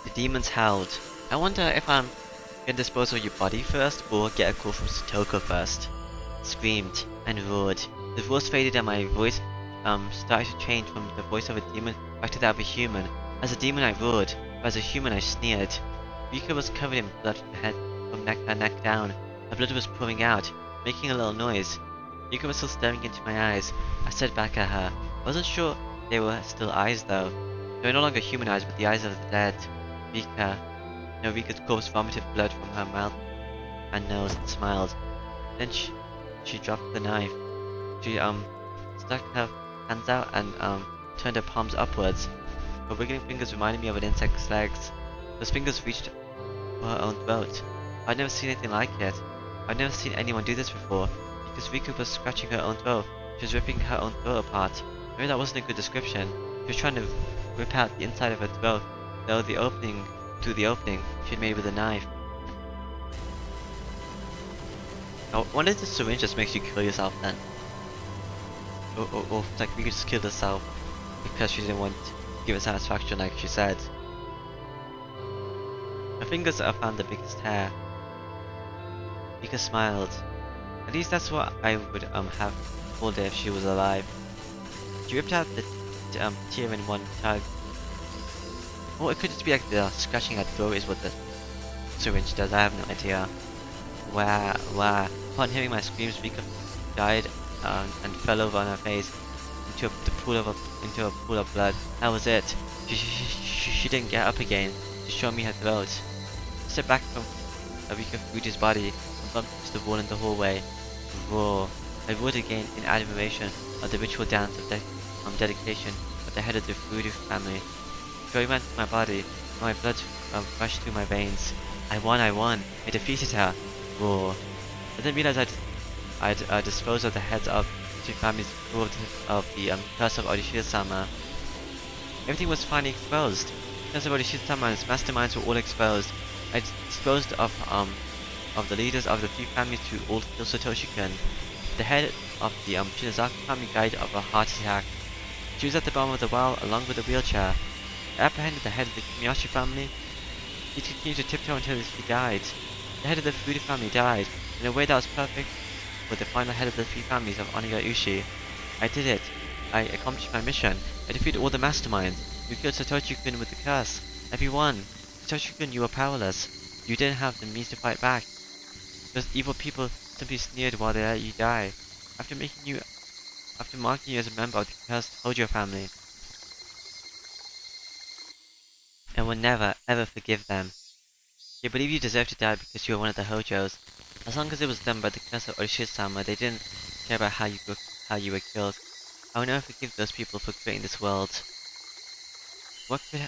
Speaker 1: The demons howled. I wonder if I'm gonna dispose of your body first, or get a call from Satoko first. Screamed and roared. The roars faded and my voice started to change from the voice of a demon back to that of a human. As a demon I roared, but as a human I sneered. Rika was covered in blood from her neck down. Her blood was pouring out, making a little noise. Rika was still staring into my eyes. I stared back at her. I wasn't sure they were still eyes though. They were no longer human eyes, but the eyes of the dead. Rika's corpse vomited blood from her mouth and nose and smiled. Then she dropped the knife. She stuck her hands out and turned her palms upwards. Her wiggling fingers reminded me of an insect's legs. Those fingers reached for her own throat. I'd never seen anything like it. I'd never seen anyone do this before. Because Rika was scratching her own throat. She was ripping her own throat apart. Maybe that wasn't a good description. She was trying to rip out the inside of her throat, through the opening she had made with a knife. I wonder if the syringe just makes you kill yourself then. Or like Rika just killed herself because she didn't want to give it satisfaction like she said. Her fingers found the biggest hair. Rika smiled. At least that's what I would have called her if she was alive. She ripped out the tear in one tug. Or it could just be like the scratching at throat is what the syringe does, I have no idea. Wow. Upon hearing my screams, Rika died and fell over on her face into a pool of blood. That was it. She didn't get up again to show me her throat. I stepped back from Rika Fuji's body and bumped into the wall in the hallway. Roar. I roared again in admiration of the ritual dance of dedication of the head of the Fuji family. Joy ran through my body, and my blood rushed through my veins. I won! I defeated her! Roar. I didn't realize I'd disposed of the heads of two families of the curse of Arishida-sama. Everything was finally exposed. The curse of Arishida-sama and its masterminds were all exposed. I disposed of the leaders of the three families to all kill Satoshi-kun. The head of the Shinozaki family died of a heart attack. She was at the bottom of the well along with a wheelchair. I apprehended the head of the Meow family. He continued to tiptoe until he died. The head of the Furudu family died in a way that was perfect were the final head of the 3 families of Onigashima. I did it. I accomplished my mission. I defeated all the masterminds. You killed Satoshi-kun with the curse. Everyone. Satoshi-kun, you were powerless. You didn't have the means to fight back. Those evil people simply sneered while they let you die. After marking you as a member of the cursed Hojo family. And will never, ever forgive them. They believe you deserve to die because you were one of the Hojos. As long as it was done by the curse of Oshii-sama, they didn't care about how you were killed. I will never forgive those people for creating this world. What could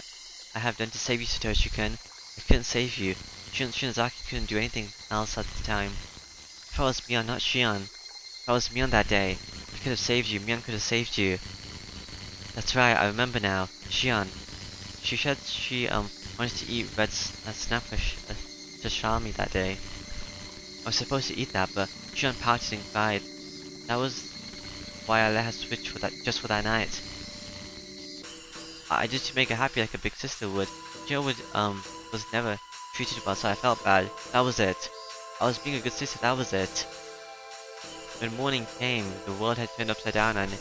Speaker 1: I have done to save you, Satoshi-kun? I couldn't save you. Shinozaki couldn't do anything else at the time. If I was Mion, not Shion. If I was Mion that day, I could have saved you. Mion could have saved you. That's right, I remember now. Shion. She said she wanted to eat red snapfish sashimi that day. I was supposed to eat that, but Shion pouted and cried. That was why I let her switch for that just for that night. I did to make her happy like a big sister would. Shion was never treated well, so I felt bad. That was it. I was being a good sister, that was it. When morning came, the world had turned upside down and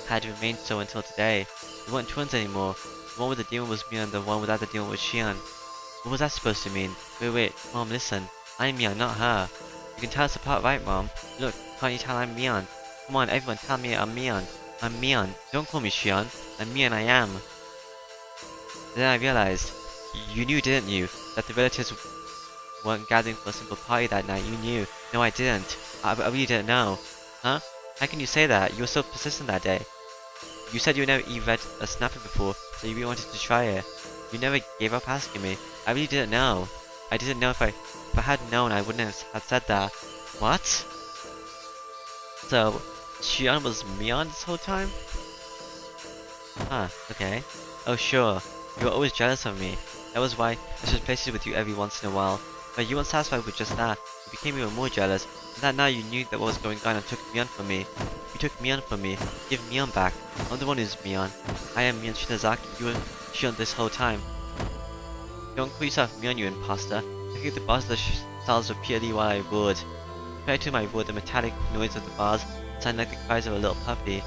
Speaker 1: had remained so until today. We weren't twins anymore. The one with the demon was Mion, the one without the demon was Shion. What was that supposed to mean? Wait, Mom, listen. I'm Mion, not her. You can tell us apart, right, Mom? Look, can't you tell I'm Mion? Come on, everyone, tell me I'm Mion. I'm Mion. Don't call me Shion. I'm Mion, I am. Then I realized, you knew, didn't you, that the relatives weren't gathering for a simple party that night. You knew. No, I didn't. I really didn't know. Huh? How can you say that? You were so persistent that day. You said you never eat red snapper before, so you really wanted to try it. You never gave up asking me. I really didn't know. I didn't know if I had known, I wouldn't have said that. What? So, Shion was Mion this whole time? Huh, okay. Oh sure, you were always jealous of me. That was why I switched places with you every once in a while. But you weren't satisfied with just that. You became even more jealous. And that now you knew that what was going on and took Mion from me. You took Mion from me. Give Mion back. I'm the one who's Mion. I am Mion Shinozaki. You were Shion this whole time. Don't call yourself Mion, you imposter. I kicked the bars of the cells repeatedly while I roared. Compared to my roar, the metallic noise of the bars sounded like the cries of a little puppy.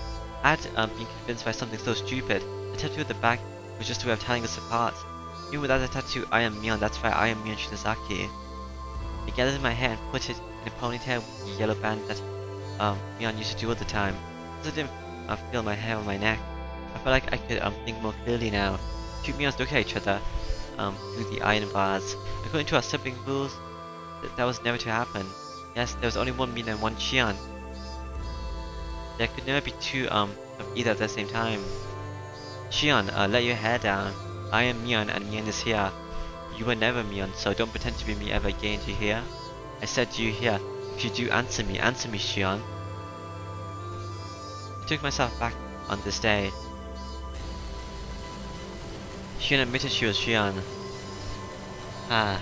Speaker 1: I had been convinced by something so stupid. The tattoo at the back was just a way of telling us apart. Even without the tattoo, I am Mion. That's right, I am Mion Shinozaki. I gathered my hair and put it in a ponytail with the yellow band that Mion used to do all the time. Because I didn't feel my hair on my neck, I felt like I could think more clearly now. Two Mions looked at each other through the iron bars. According to our sibling rules, that was never to happen. Yes, there was only one Mion and one Shion. There could never be two of either at the same time. Shion, let your hair down. I am Mion and Mion is here. You were never Mion, so don't pretend to be me ever again, do you hear? I said, do you hear? If you do, answer me, Shion. I took myself back on this day. Shion admitted she was Shion. Ah,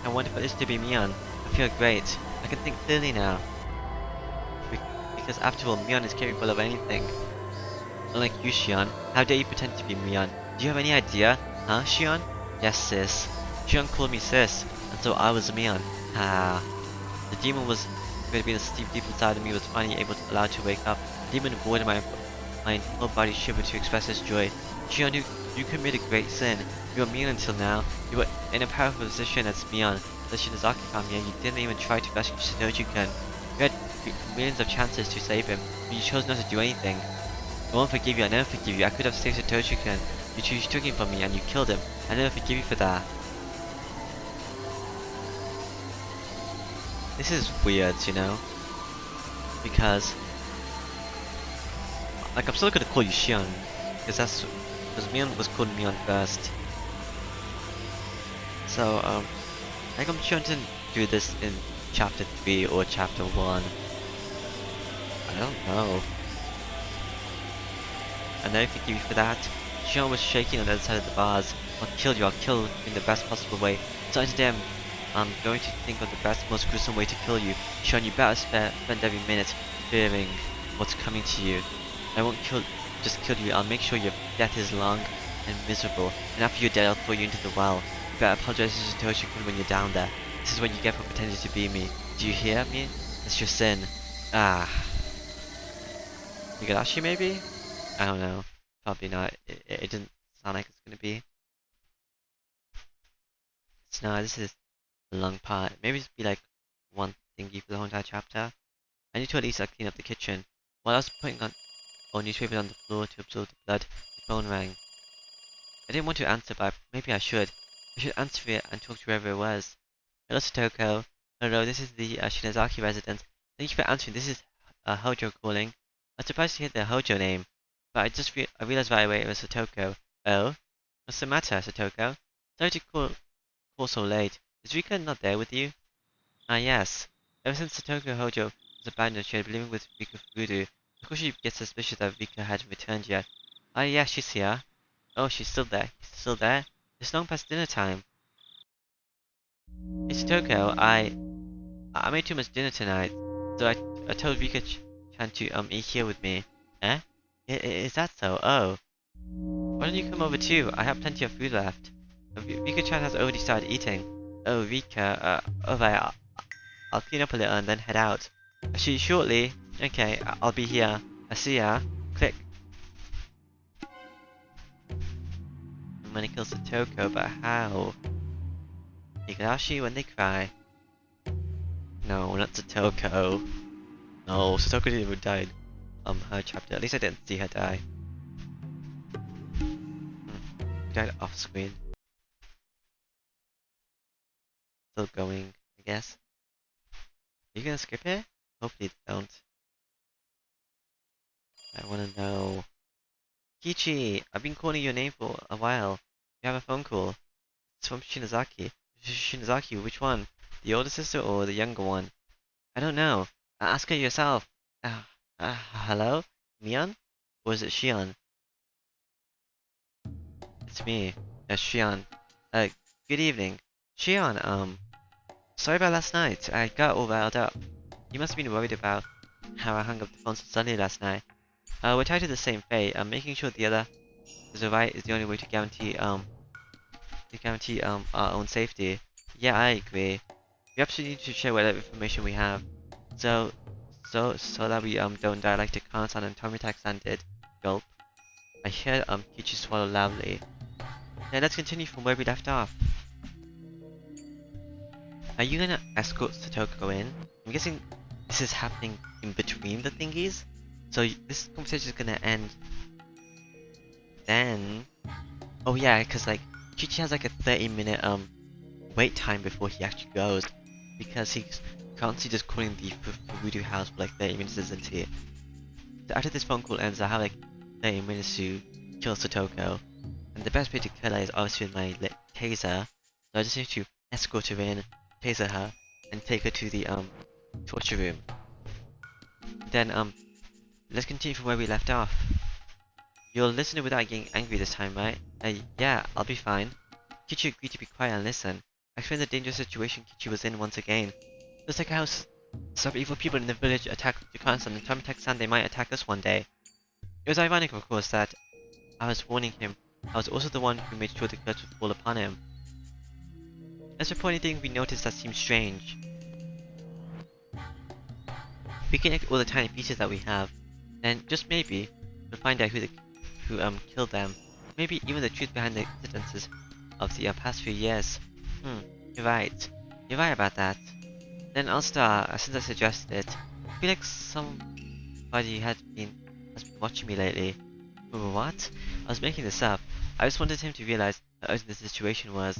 Speaker 1: I wonder if it is to be Mion. I feel great. I can think clearly now. Because after all, Mion is capable of anything. Unlike you, Shion, how dare you pretend to be Mion? Do you have any idea? Huh, Shion? Yes, sis. Shion called me sis, and so I was Mion. Ah. The demon was going to be asleep deep inside of me was finally able to allow to wake up. The demon roared in my whole body shivered to express his joy. Shion, you committed a great sin. You were Mion until now. You were in a powerful position as Mion. The Shinozaki family, and you didn't even try to rescue Satoshi-kun. You had millions of chances to save him, but you chose not to do anything. I won't forgive you, I never forgive you. I could have saved Satoshi-kun. You took him from me and you killed him. I never forgive you for that. This is weird, you know? Because... like, I'm still gonna call you Shion. Because Mion was called Mion first. So, I think I'm sure to do this in chapter 3 or chapter 1. I don't know. I never forgive you for that. Shion was shaking on the other side of the bars. I'll kill you in the best possible way. So today I'm going to think of the best, most gruesome way to kill you. Shion, you better spend every minute fearing what's coming to you. I won't just kill you, I'll make sure your death is long and miserable. And after you're dead, I'll throw you into the well. You better apologize to Satoshi-kun when you're down there. This is what you get for pretending to be me. Do you hear me? It's your sin. Ah, Higurashi maybe? I don't know. Probably not. It didn't sound like it's gonna be. So no, this is a long part. Maybe just be like one thingy for the whole entire chapter. I need to at least clean up the kitchen. While I was putting on old newspapers on the floor to absorb the blood, the phone rang. I didn't want to answer, but maybe I should. I should answer it and talk to whoever it was. Hello, Satoko. Hello, this is the Shinazaki residence. Thank you for answering. This is Hojo calling. I was surprised to hear the Hojo name, but I realized right away it was Satoko. Oh? What's the matter, Satoko? Sorry to call so late. Is Rika not there with you? Ah, yes. Ever since Satoko Hojo was abandoned, she had been living with Rika Fugudu. Of course she gets suspicious that Rika hadn't returned yet. Ah, yeah, she's here. Oh, she's still there. Still there? It's long past dinner time. It's Toko. I made too much dinner tonight, so I told Rika-chan to eat here with me. Eh? Is that so? Oh. Why don't you come over too? I have plenty of food left. Rika-chan has already started eating. Oh, Rika. Alright, I'll clean up a little and then head out. See you shortly. Okay, I'll be here. I see ya. Click. The money kills the Toko, but how? Higurashi when they cry. No, not Satoko. No, Satoko didn't even die in her chapter. At least I didn't see her die. She died off screen. Still going, I guess. Are you gonna skip it? Hopefully they don't. I wanna know. Kichi! I've been calling your name for a while. You have a phone call. It's from Shinazaki. Shinazaki, which one? The older sister or the younger one? I don't know. Ask her yourself. Hello? Mion? Or is it Shion? It's me. Shion. Uh, Good evening. Shion, sorry about last night. I got all riled up. You must have been worried about how I hung up the phone so suddenly last night. We're tied to the same fate. Making sure the other is right is the only way to guarantee, our own safety. Yeah, I agree. We absolutely need to share whatever information we have. So that we, don't die like the Khan-san and Tomita-san did. Gulp. I heard, Kichi swallow loudly. Now let's continue from where we left off. Are you gonna escort Satoko in? I'm guessing this is happening in between the thingies? So this conversation is gonna end then... Oh yeah, cause like, Kichi has like a 30-minute wait time before he actually goes. Because he's constantly just calling the Fugudu house for like 30 minutes, isn't he? So after this phone call ends, I have like 30 minutes to kill Satoko. And the best way to kill her is obviously with my taser. So I just need to escort her in, taser her, and take her to the torture room. Then let's continue from where we left off. You'll listen without getting angry this time, right? Yeah, I'll be fine. Kichi agreed to be quiet and listen. I explained the dangerous situation Kichi was in once again. Looks like how some evil people in the village attacked Dukan-san and Tomita-san they might attack us one day. It was ironic, of course, that I was warning him. I was also the one who made sure the curse would fall upon him. Let's report anything we noticed that seems strange. If we connect all the tiny pieces that we have, then just maybe we'll find out who killed them. Maybe even the truth behind the incidences of the past few years. You're right. You're right about that. Then I'll start, since I suggested it. I feel like somebody has been watching me lately. What? I was making this up. I just wanted him to realize how urgent the situation was.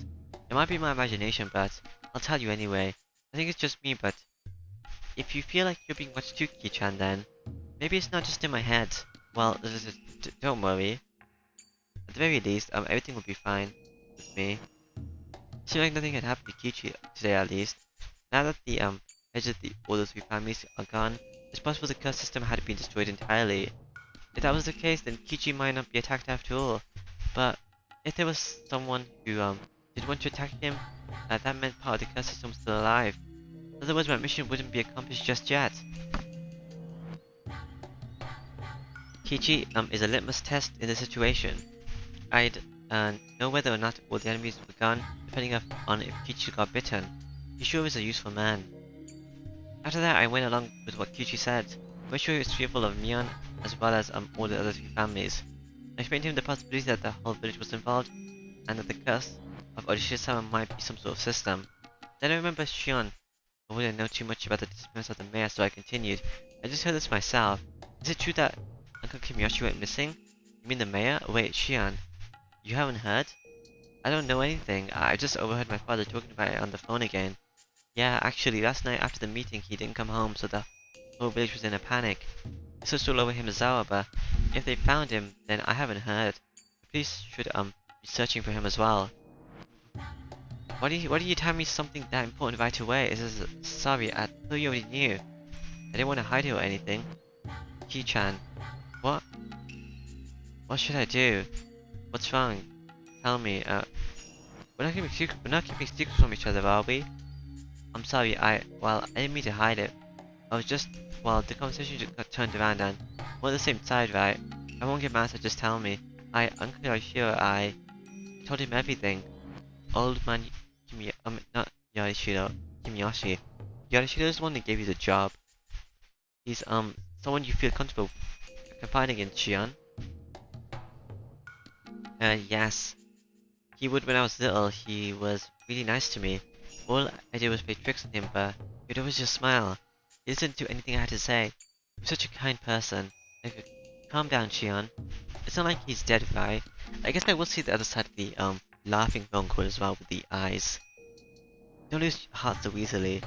Speaker 1: It might be my imagination, but I'll tell you anyway. I think it's just me, but if you feel like you're being watched too, Ki-chan, then maybe it's not just in my head. Well, don't worry. At the very least, everything will be fine with me. Seems like nothing had happened to Kichi today, at least. Now that the heads of all those three families are gone, it's possible the curse system had been destroyed entirely. If that was the case, then Kichi might not be attacked after all. But if there was someone who did want to attack him, that meant part of the curse system was still alive. In other words, my mission wouldn't be accomplished just yet. Kichi is a litmus test in the situation. I'd know whether or not all the enemies were gone, depending on if Kichi got bitten. He sure is a useful man. After that, I went along with what Kyuchi said. Made sure he was fearful of Mion as well as all the other three families. I explained to him the possibility that the whole village was involved and that the curse of Odisha-sama might be some sort of system. Then I remember Shion. I wouldn't know too much about the disappearance of the mayor, so I continued. I just heard this myself. Is it true that Uncle Kimiyoshi went missing? You mean the mayor? Wait, Shion. You haven't heard? I don't know anything. I just overheard my father talking about it on the phone again. Yeah, actually, last night after the meeting he didn't come home, so the whole village was in a panic. They searched all over Himizawa, but if they found him, then I haven't heard. The police should be searching for him as well. Why do you tell me something that important right away? Sorry, I thought you already knew. I didn't want to hide it or anything. Ki-chan. What? What should I do? What's wrong? Tell me, we're not keeping secrets from each other, are we? I'm sorry, I didn't mean to hide it. I was just, the conversation just got turned around and we're on the same side, right? I won't get mad, so just tell me. Uncle Yoshiro, I told him everything. Old man not Yorishiro, Kimiyoshi. Yorishiro is the one that gave you the job. He's, someone you feel comfortable confiding in, Shion. Yes. He would when I was little. He was really nice to me. All I did was play tricks on him, but he'd always just smile. He listened to anything I had to say. He was such a kind person. Calm down, Shion. It's not like he's dead, right? I guess I will see the other side of the, laughing phone call as well with the eyes. Don't lose heart so easily.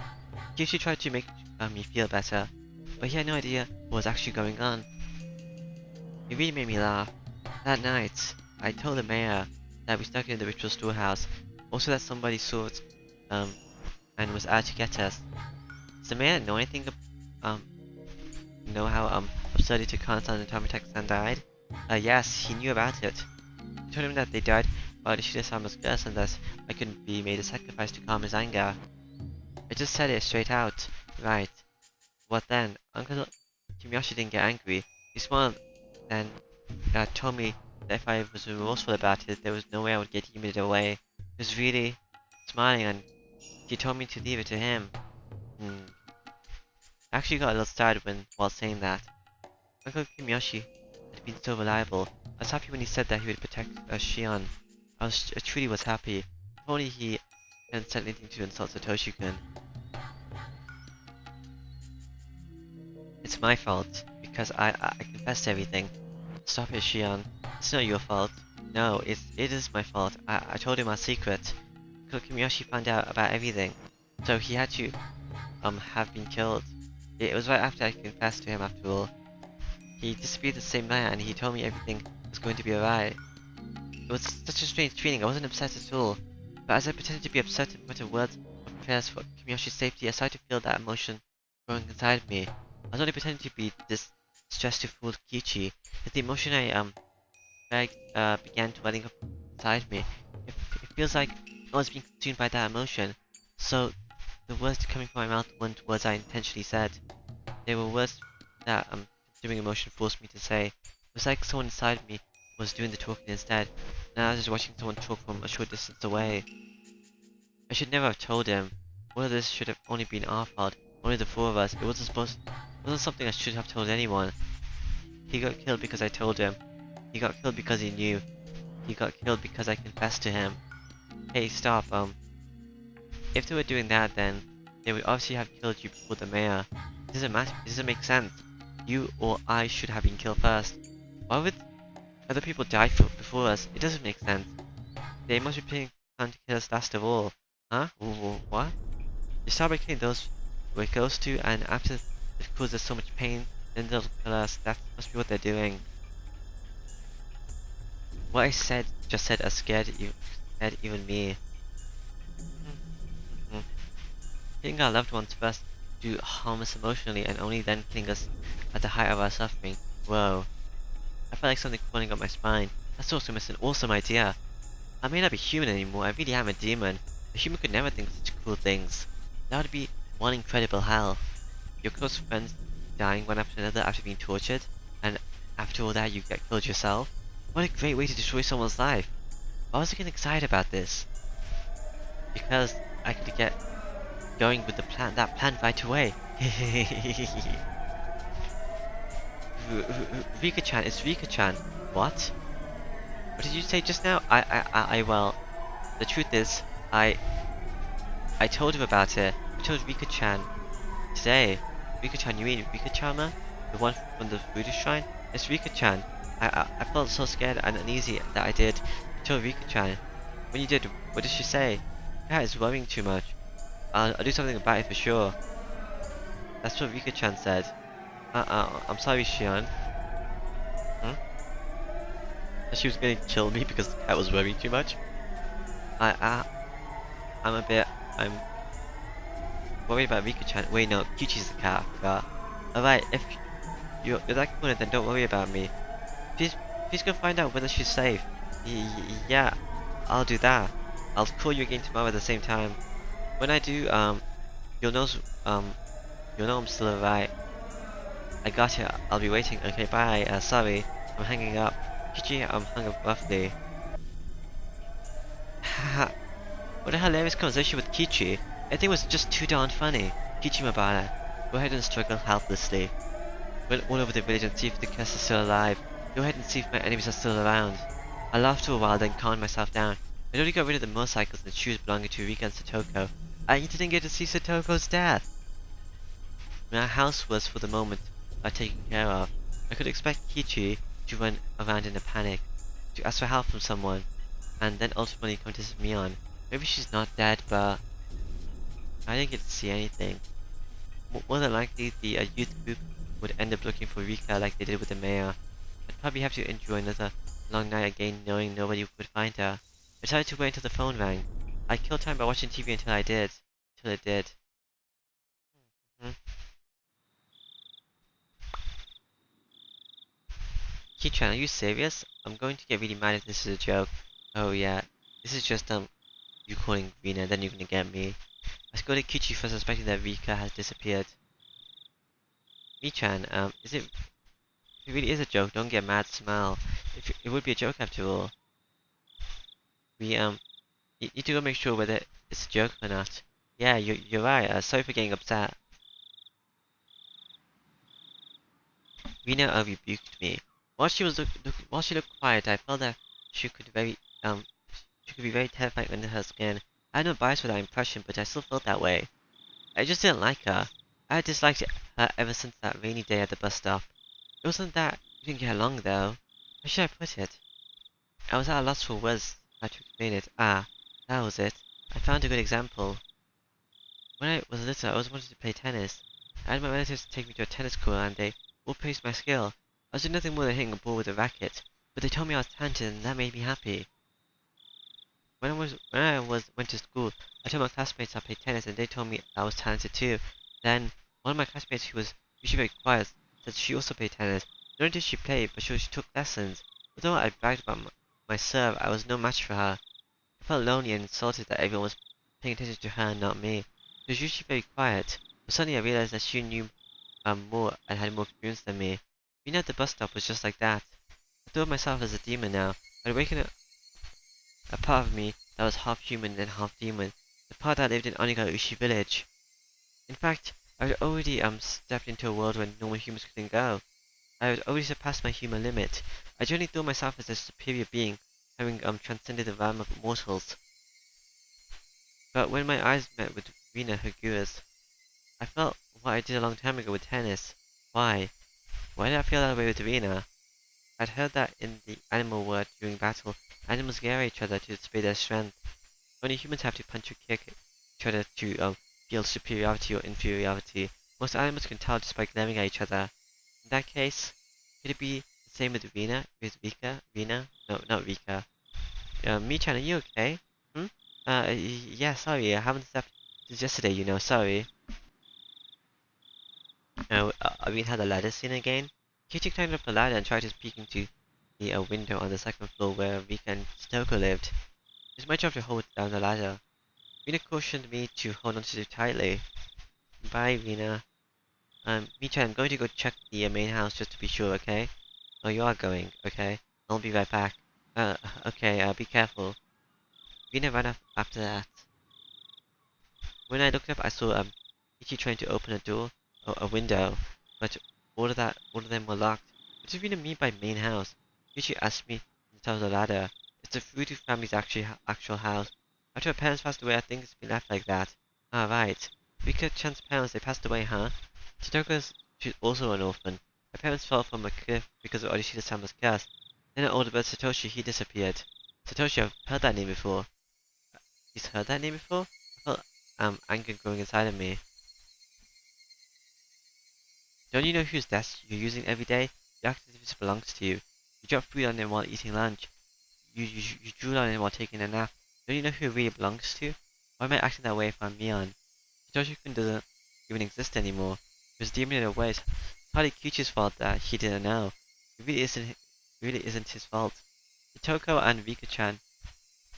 Speaker 1: Kyuchi tried to make me feel better, but he had no idea what was actually going on. It really made me laugh. That night, I told the mayor that we stuck in the ritual storehouse, also that somebody saw it, and was out to get us. Does the mayor know anything, know how, absurd Takano-san and Tomitaka-san died? Yes, he knew about it. I told him that they died by Ishida-sama's curse and that I couldn't be made a sacrifice to calm his anger. I just said it straight out. Right. What then? Uncle Kimiyoshi didn't get angry. He smiled, then told me that if I was remorseful about it, there was no way I would get humid away. He was really smiling and he told me to leave it to him. I actually got a little startled while saying that. Uncle Kimiyoshi had been so reliable. I was happy when he said that he would protect Shion. I truly was happy. If only he hadn't said anything to insult Satoshi-kun. It's my fault, because I confessed everything. Stop it, Shion. It's not your fault. No, it is my fault. I told him our secret. Kimiyoshi found out about everything, so he had to have been killed. It was right after I confessed to him after all. He disappeared the same night and he told me everything was going to be alright. It was such a strange feeling. I wasn't upset at all, but as I pretended to be upset and put words of prayers for Kimiyoshi's safety, I started to feel that emotion growing inside me. I was only pretending to be distressed to fool Kyuchi, but the emotion began dwelling up inside me. It feels like I was being consumed by that emotion, so the words coming from my mouth weren't words I intentionally said. They were words that consuming emotion forced me to say. It was like someone inside me was doing the talking instead, and I was just watching someone talk from a short distance away. I should never have told him. All of this should have only been our fault, only the four of us. It wasn't something I should have told anyone. He got killed because I told him. He got killed because he knew. He got killed because I confessed to him. Hey, stop, if they were doing that, then they would obviously have killed you before the mayor. It doesn't matter. It doesn't make sense. You or I should have been killed first. Why would other people die before us? It doesn't make sense. They must be planning to kill us last of all. Huh? What? You start by killing those we're close to, and after it causes us so much pain, then they'll kill us. That must be what they're doing. What I just said scared even me. Killing our loved ones first do harm us emotionally and only then killing us at the height of our suffering. Whoa. I felt like something crawling up my spine. That's also an awesome idea. I may not be human anymore, I really am a demon. A human could never think of such cool things. That would be one incredible hell. Your close friends dying one after another after being tortured, and after all that you get killed yourself. What a great way to destroy someone's life. Why was I getting excited about this? Because I could get going with that plan right away. Rika-chan, it's Rika-chan. What? What did you say just now? Well, the truth is, I told him about it. I told Rika-chan today. Rika-chan, you mean Rika-chama? The one from the Buddhist shrine? It's Rika-chan. I felt so scared and uneasy that I did. I told Rika-chan. When you did, what did she say? Yeah, it's worrying too much. I'll do something about it for sure. That's what Rika-chan said. I'm sorry, Shion. Hmm? She was gonna kill me because I was worrying too much. I, uh, I'm worried about Rika-chan. Wait, no, Kichi's the cat, I forgot. Alright, if you're that good, then don't worry about me. Please, please go find out whether she's safe. Yeah, I'll do that. I'll call you again tomorrow at the same time. When I do, you'll know, um, you'll know I'm still alright. I got you. I'll be waiting. Okay, bye. Sorry, I'm hanging up. Kichi, I'm hung up roughly. Haha, what a hilarious conversation with Kichi. Everything was just too darn funny. Kichi Mabara, go ahead and struggle helplessly. Went all over the village and see if the curse is still alive. Go ahead and see if my enemies are still around. I laughed for a while, then calmed myself down. I'd already got rid of the motorcycles and shoes belonging to Rika and Satoko. I didn't get to see Satoko's death. My house was, for the moment, taken care of. I could expect Kichi to run around in a panic, to ask for help from someone, and then ultimately come to me on. Maybe she's not dead, but I didn't get to see anything. More than likely, the youth group would end up looking for Rika like they did with the mayor. I'd probably have to endure another long night again knowing nobody would find her. I decided to wait until the phone rang. I killed time by watching TV until I did. Until it did. Hmm. Kichan, are you serious? I'm going to get really mad if this is a joke. Oh yeah, this is just you calling Rina, then you're gonna get me. I scolded Kichi for suspecting that Rika has disappeared. Michan, if it really is a joke, don't get mad, smile. It would be a joke after all. We, you need to go make sure whether it's a joke or not. Yeah, you're right, sorry for getting upset. Rina, rebuked me. While she looked quiet, I felt that she could very, she could be very terrifying under her skin. I had no bias for that impression, but I still felt that way. I just didn't like her. I had disliked her ever since that rainy day at the bus stop. It wasn't that we didn't get along, though. How should I put it? I was at a loss for words how to explain it. Ah, that was it. I found a good example. When I was little, I always wanted to play tennis. I had my relatives take me to a tennis school and they all praised my skill. I was doing nothing more than hitting a ball with a racket, but they told me I was talented and that made me happy. When I went to school, I told my classmates I played tennis and they told me I was talented too. Then, one of my classmates who was usually very quiet said she also played tennis. Not only did she play, but she took lessons. Although I bragged about my serve, I was no match for her. I felt lonely and insulted that everyone was paying attention to her and not me. She was usually very quiet, but suddenly I realized that she knew more and had more experience than me. Being at the bus stop was just like that. I thought of myself as a demon now. I'd awakened a part of me that was half human and half demon, the part that lived in Onigaushi village. In fact, I had already stepped into a world where normal humans couldn't go. I had already surpassed my human limit. I generally thought myself as a superior being, having transcended the realm of mortals. But when my eyes met with Rina Higura's, I felt what I did a long time ago with tennis. Why? Why did I feel that way with Rina? I'd heard that in the animal world during battle, animals glare at each other to display their strength. Only humans have to punch or kick each other to feel superiority or inferiority. Most animals can tell just by glaring at each other. In that case, could it be the same with Rina? With Rika? Rina? No, not Rika. Michan, are you okay? Hmm? Yeah, sorry, I haven't slept since yesterday, sorry. We had the ladder scene again. Kichi climbed up the ladder and tried to peek into the window on the second floor where Rika and Stoker lived. It's my job to hold down the ladder. Rina cautioned me to hold on to it tightly. Bye, Rina. Micha, I'm going to go check the main house just to be sure, okay? Oh, you are going, okay? I'll be right back. Okay, be careful. Rina ran up after that. When I looked up, I saw, Ichi trying to open a door. a window, but all of them were locked. What do you mean by main house? Yuchi asked me from the top of the ladder. It's the Fudu family's actual house. After her parents passed away, I think it's been left like that. Ah, right. Rika-chan's parents, they passed away, huh? She's also an orphan. Her parents fell from a cliff because of Odishi's curse. Then her older brother Satoshi, he disappeared. Satoshi, I've heard that name before. He's heard that name before? I felt anger growing inside of me. Don't you know whose desk you're using every day? You act as if it belongs to you. You drop food on them while eating lunch. You drool on it while taking a nap. Don't you know who it really belongs to? Why am I acting that way if I'm Mion? Satoshi-kun doesn't even exist anymore. He was deeming it away. It's hardly Kyuchi's fault that he didn't know. It really isn't his fault. Toko and Rika-chan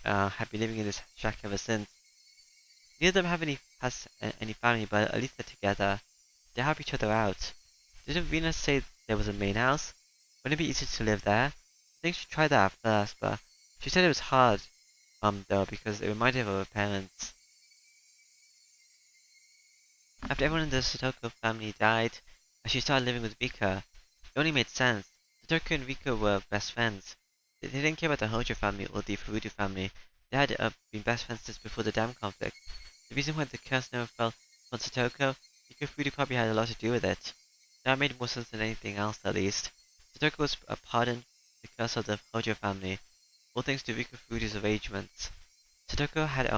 Speaker 1: have been living in this shack ever since. Neither of them has any family, but at least they're together. They help each other out. Didn't Venus say there was a main house? Wouldn't it be easier to live there? I think she tried that at first, but she said it was hard, though, because it reminded her of her parents. After everyone in the Satoko family died, and she started living with Rika, it only made sense. Satoko and Rika were best friends. They didn't care about the Hojo family or the Furudu family. They had been best friends since before the dam conflict. The reason why the curse never fell on Satoko, Rika Furudu probably had a lot to do with it. That made more sense than anything else, at least. Satoko was pardoned the curse of the Hojo family, all thanks to Rika Furudu's arrangements. Satoko had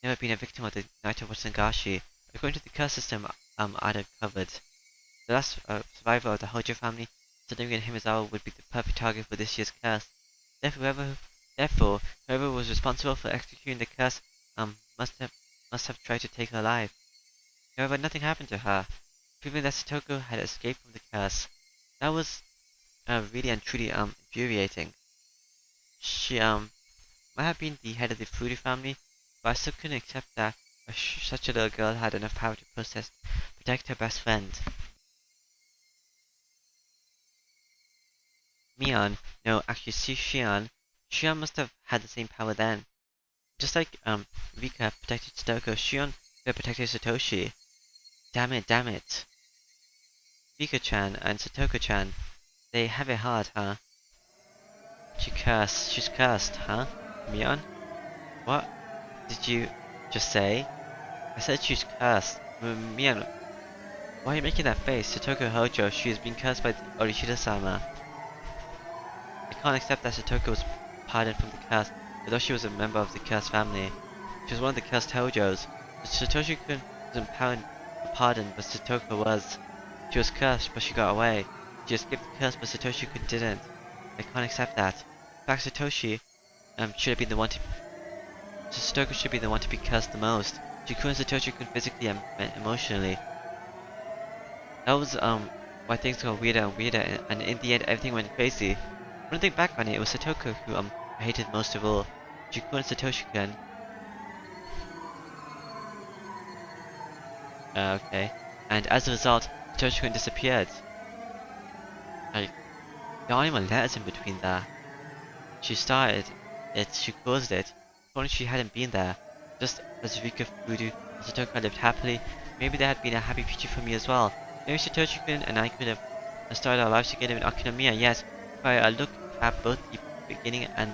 Speaker 1: never been a victim of the Night of Higurashi. According to the curse system I'd uncovered, the last survivor of the Hojo family, Sadori and Himizawa, would be the perfect target for this year's curse. Therefore, whoever was responsible for executing the curse must have tried to take her life. However, nothing happened to her, proving that Satoko had escaped from the curse. That was really and truly infuriating. She might have been the head of the Furudu family, but I still couldn't accept that such a little girl had enough power to protect her best friend. Mion, no, actually Shion must have had the same power then. Just like Rika protected Satoko, Shion protected Satoshi. Damn it. Rika-chan and Satoko-chan, they have it hard, huh? She's cursed, huh? Mion? What did you just say? I said she's cursed. Mion, why are you making that face? Satoko Hojo, she has been cursed by Orishida-sama. I can't accept that Satoko was pardoned from the curse, although she was a member of the cursed family. She was one of the cursed Hojos. Satoshi-kun wasn't pardoned, but Satoko was. She was cursed, but she got away. She escaped the curse, but Satoshi-kun didn't. I can't accept that. In fact, Satoshi should have been the one to. Satoko should be the one to be cursed the most. She couldn't Satoshi-kun physically and emotionally. That was why things got weirder and weirder, and in the end everything went crazy. When I think back on it, it was Satoko who I hated most of all. She couldn't Satoshi-kun. Okay. And as a result, Satoshi-kun disappeared. Like, there aren't even letters in between there. She started it, she caused it. If only she hadn't been there. Just as Rika, Furudu, and Satoko lived happily, maybe there had been a happy future for me as well. Maybe Satoshi-kun and I could have started our lives together in Akinomiya, yes. If I look at both the beginning and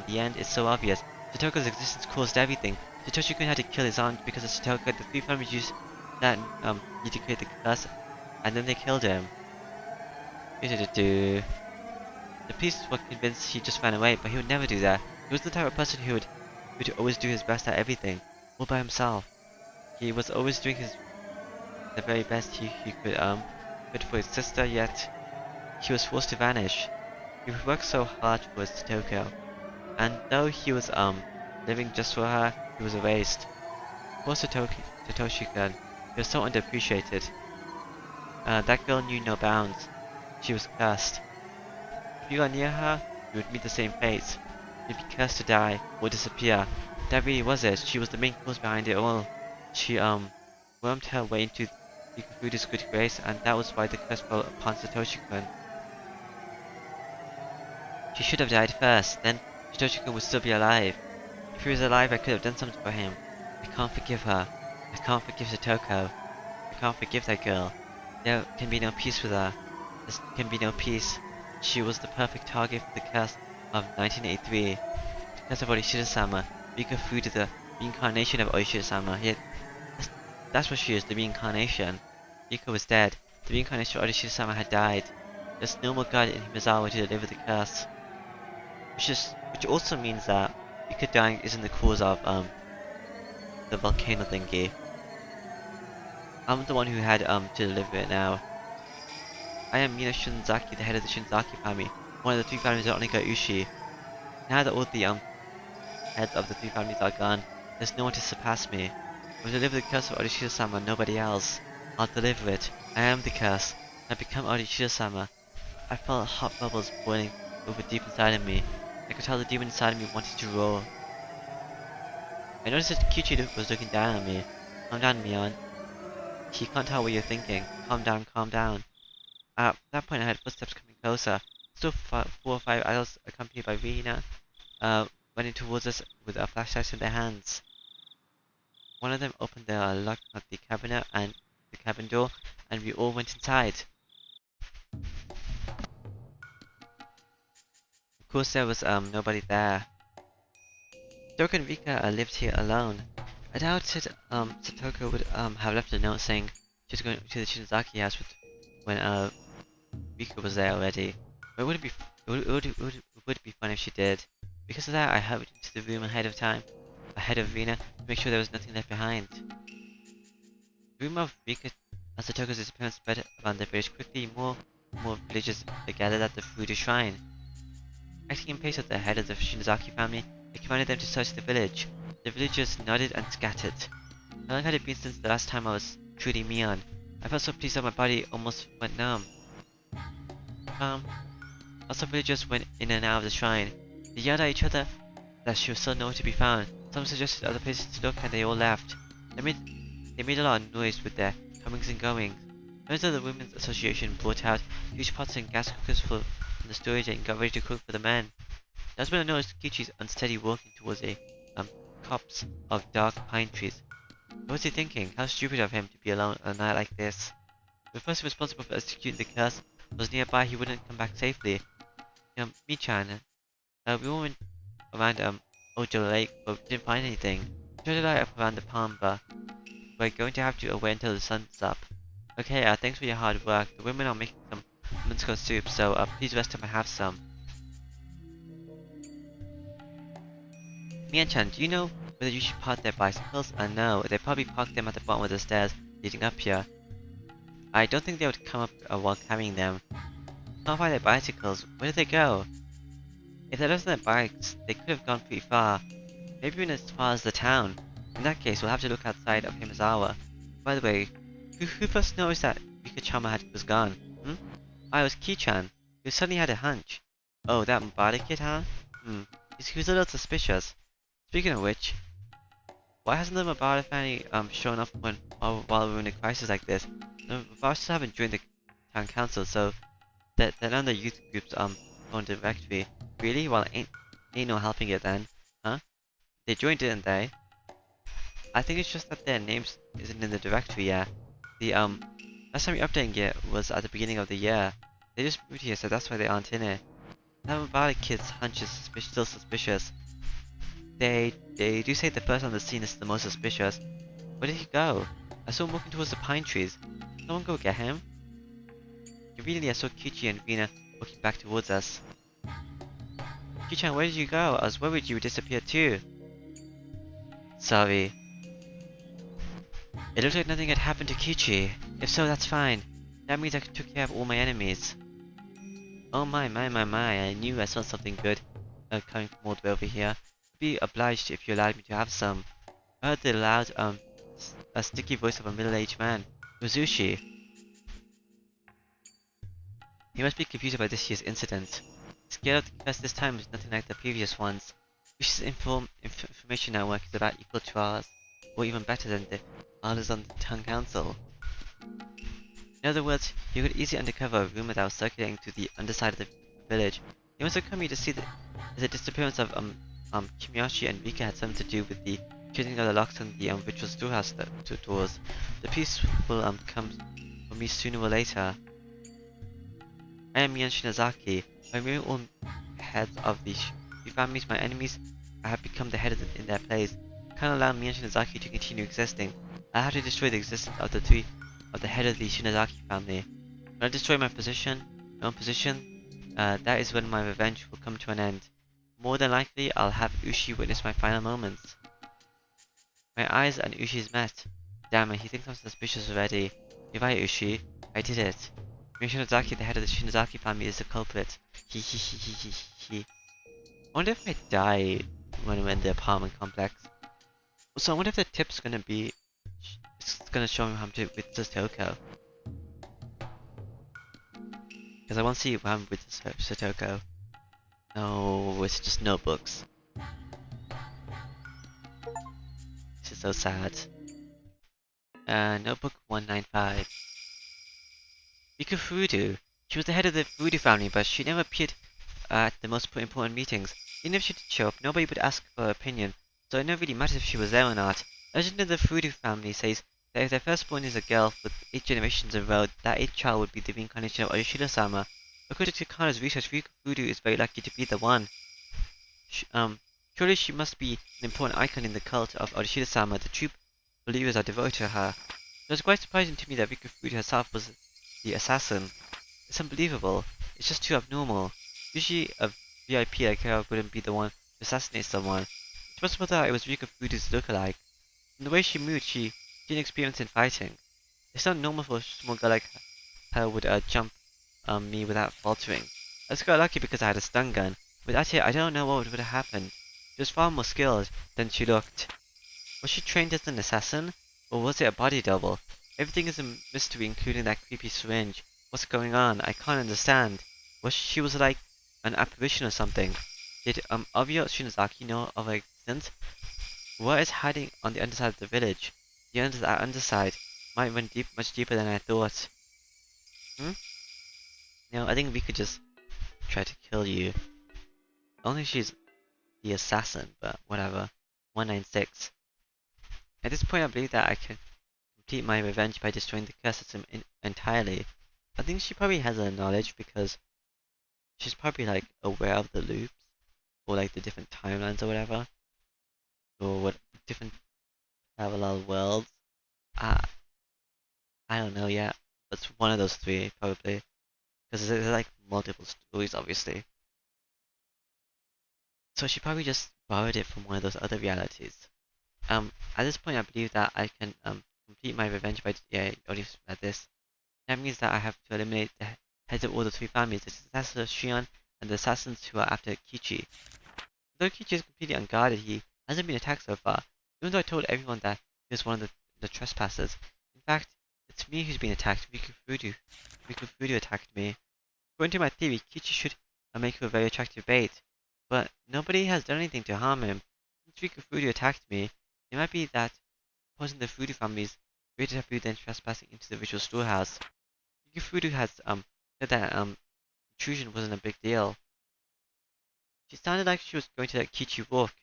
Speaker 1: the end, it's so obvious. Satoko's existence caused everything. Satoshi-kun had to kill his aunt because of Satoko. The three families used that to create the curse, and then they killed him. The police were convinced he just ran away, but he would never do that. He was the type of person who would always do his best at everything, all by himself. He was always doing the very best he could for his sister, yet he was forced to vanish. He worked so hard for Satoko, and though he was living just for her, he was erased. Poor Satoshi-kun, he was so underappreciated. That girl knew no bounds. She was cursed. If you got near her, you would meet the same fate. You'd be cursed to die or disappear. That really was it. She was the main cause behind it all. She wormed her way into Rikufuru's good grace, and that was why the curse fell upon Satoshi-kun. She should have died first, then Satoshi-kun would still be alive. If he was alive, I could have done something for him. I can't forgive her. I can't forgive Satoko. I can't forgive that girl. There can be no peace with her. There can be no peace. She was the perfect target for the curse of 1983. The curse of Orishida-sama. Rika Food is the reincarnation of Orishida-sama. Yet, that's what she is, the reincarnation. Rika was dead. The reincarnation of Orishida-sama had died. There's no more god in Himizawa to deliver the curse. Which also means that Rika dying isn't the cause of the volcano thingy. I'm the one who had to deliver it now. I am Mina Shinzaki, the head of the Shinzaki family, one of the three families of Onigaushi. Now that all the heads of the three families are gone, there's no one to surpass me. I will deliver the curse of Orishida-sama, nobody else. I'll deliver it. I am the curse. I've become Orishida-sama. I felt hot bubbles boiling over deep inside of me. I could tell the demon inside of me wanted to roar. I noticed that Kichi was looking down at me. Calm down, Mion. He can't tell what you're thinking. Calm down, calm down. At that point I heard footsteps coming closer. Still 4 or 5 adults accompanied by Rina running towards us with flashlights in their hands. One of them opened the lock of the cabinet and the cabin door, and we all went inside. Of course there was nobody there. Satoko and Rika lived here alone. I doubted Satoko would have left a note saying she was going to the Shinzaki house when Rika was there already. But it would be fun if she did. Because of that, I hurried into the room ahead of Rina, to make sure there was nothing left behind. The rumor of Rika and Satoko's disappearance spread around the village quickly. More villagers gathered at the Fuda shrine. Acting in place of the head of the Shinzaki family, they commanded them to search the village. The villagers nodded and scattered. How long had it been since the last time I was truly Mion? I felt so pleased that my body almost went numb. Lots of villagers went in and out of the shrine. They yelled at each other that she was still nowhere to be found. Some suggested other places to look, and they all left. They made a lot of noise with their comings and goings. Members of the Women's Association brought out huge pots and gas cookers from the storage and got ready to cook for the men. That's when I noticed Kichi's unsteady walking towards a copse of dark pine trees. What was he thinking? How stupid of him to be alone on a night like this. If the person responsible for executing the curse was nearby, he wouldn't come back safely. Mi-chan, we all went around Ojo Lake, but didn't find anything. We tried to light up around the pond, but we're going to have to wait until the sun's up. Okay, thanks for your hard work. The women are making some Minsko soup, so please rest up and have some. Mian-chan, do you know whether you should park their bicycles? No, they probably parked them at the bottom of the stairs leading up here. I don't think they would come up while carrying them. Can't find their bicycles. Where did they go? If they left their bikes, they could have gone pretty far. Maybe even as far as the town. In that case, we'll have to look outside of Himizawa. By the way, who first noticed that Rika-chama was gone? I was Ki-chan, who suddenly had a hunch. Oh, that Mabada kid, huh? He was a little suspicious. Speaking of which, why hasn't the Mabada family shown up while we're in a crisis like this? The Mabadas haven't joined the town council, so they're on the youth group's phone directory. Really? Well, ain't no helping it then, huh? They joined, didn't they? I think it's just that their names isn't in the directory yet. The last time we updated it was at the beginning of the year. They just moved here, so that's why they aren't in it. That Mabada kid's hunch is still suspicious. They do say the person on the scene is the most suspicious. Where did he go? I saw him walking towards the pine trees. Did someone go get him? Conveniently, I saw Kichi and Rina walking back towards us. Kichi-chan, where did you go? I was worried you would disappear too. Sorry. It looked like nothing had happened to Kichi. If so, that's fine. That means I took care of all my enemies. Oh my, I knew I saw something good coming from all the way over here. I'd be obliged if you allowed me to have some. I heard the loud, a sticky voice of a middle-aged man. Uzushi. He must be confused by this year's incident. The scale of the curse this time is nothing like the previous ones. Ushi's information network is about equal to ours, or even better than the others on the town council. In other words, you could easily uncover a rumor that was circulating through the underside of the village. It must have come here to see that the disappearance of Kimiyoshi and Rika had something to do with the shooting of the locks on the ritual storehouse doors. The piece will come from me sooner or later. I am Mian Shinozaki. By removing all heads of the three families, my enemies, I have become the head in their place. I can't allow Mian Shinozaki to continue existing. I have to destroy the existence of the head of the Shinozaki family. When I destroy my own position, that is when my revenge will come to an end. More than likely, I'll have Ushi witness my final moments. My eyes and Ushi's met. Damn it, he thinks I'm suspicious already. You're right, Ushi. I did it. Mio Shinozaki, the head of the Shinozaki family, is the culprit. He. I wonder if I die when I'm in the apartment complex. So I wonder if the tip's gonna be... It's gonna show me how to with Satoko. Because I want to see what happened with Satoko. No, it's just notebooks. This is so sad. Notebook 195. Rika Furudu. She was the head of the Furudu family, but she never appeared at the most important meetings. Even if she did show up, nobody would ask for her opinion, so it never really matters if she was there or not. Legend of the Furudu family says that if their firstborn is a girl with 8 generations in a row, that 8th child would be the reincarnation of Yoshida-sama. According to Kana's research, Rika Furudu is very lucky to be the one. Surely she must be an important icon in the cult of Yoshida-sama. The true believers are devoted to her. It was quite surprising to me that Rika Furudu herself was the assassin. It's unbelievable. It's just too abnormal. Usually a VIP like her wouldn't be the one to assassinate someone. It's possible that it was Rika Furudu's lookalike. From the way she moved, she didn't experience in fighting. It's not normal for a small girl like her would jump me without faltering. I just got lucky because I had a stun gun. Without it, I don't know what would have happened. She was far more skilled than she looked. Was she trained as an assassin? Or was it a body double? Everything is a mystery, including that creepy syringe. What's going on? I can't understand. She was like an apparition or something. Did Obio Shinozaki know of her existence? What is hiding on the underside of the village? The underside might run much deeper than I thought. No, I think we could just try to kill you. Only she's the assassin, but whatever. 196. At this point, I believe that I can complete my revenge by destroying the curse system entirely. I think she probably has a knowledge because she's probably like aware of the loops or like the different timelines or whatever, or what different parallel worlds. I don't know yet. It's one of those three probably because there's like multiple stories obviously. So she probably just borrowed it from one of those other realities. At this point, I believe that I can complete my revenge by already like this. That means that I have to eliminate the heads of all the three families, the successor Shion and the assassins who are after Kichi. Though Kichi is completely unguarded, he hasn't been attacked so far, even though I told everyone that he was one of the trespassers. In fact, it's me who's been attacked. Rika Furudu attacked me. According to my theory, Kichi should make him a very attractive bait, but nobody has done anything to harm him. Since Rika Furudu attacked me, it might be that opposing the Furudu family's greater taboo than trespassing into the ritual storehouse. Rika Furudu has said that intrusion wasn't a big deal. She sounded like she was going to let Kichi walk,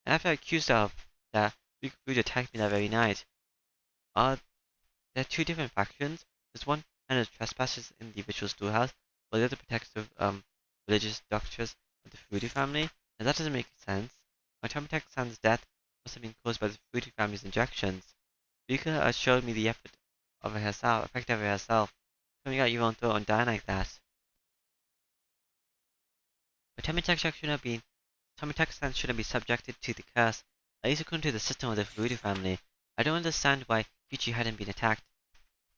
Speaker 1: and after I accused her of that, Rika Furudu attacked me that very night. Are there two different factions? There's one handles trespassers in the ritual storehouse, while the other protects the religious doctors of the Furudu family, and that doesn't make sense. Tomita-san's death must have been caused by the Furudu family's injections. Rika showed me the effect of herself, coming out your own throat and dying like that. But Tomita-san shouldn't be subjected to the curse, at least according to the system of the Furudu family. I don't understand why Kichi hadn't been attacked.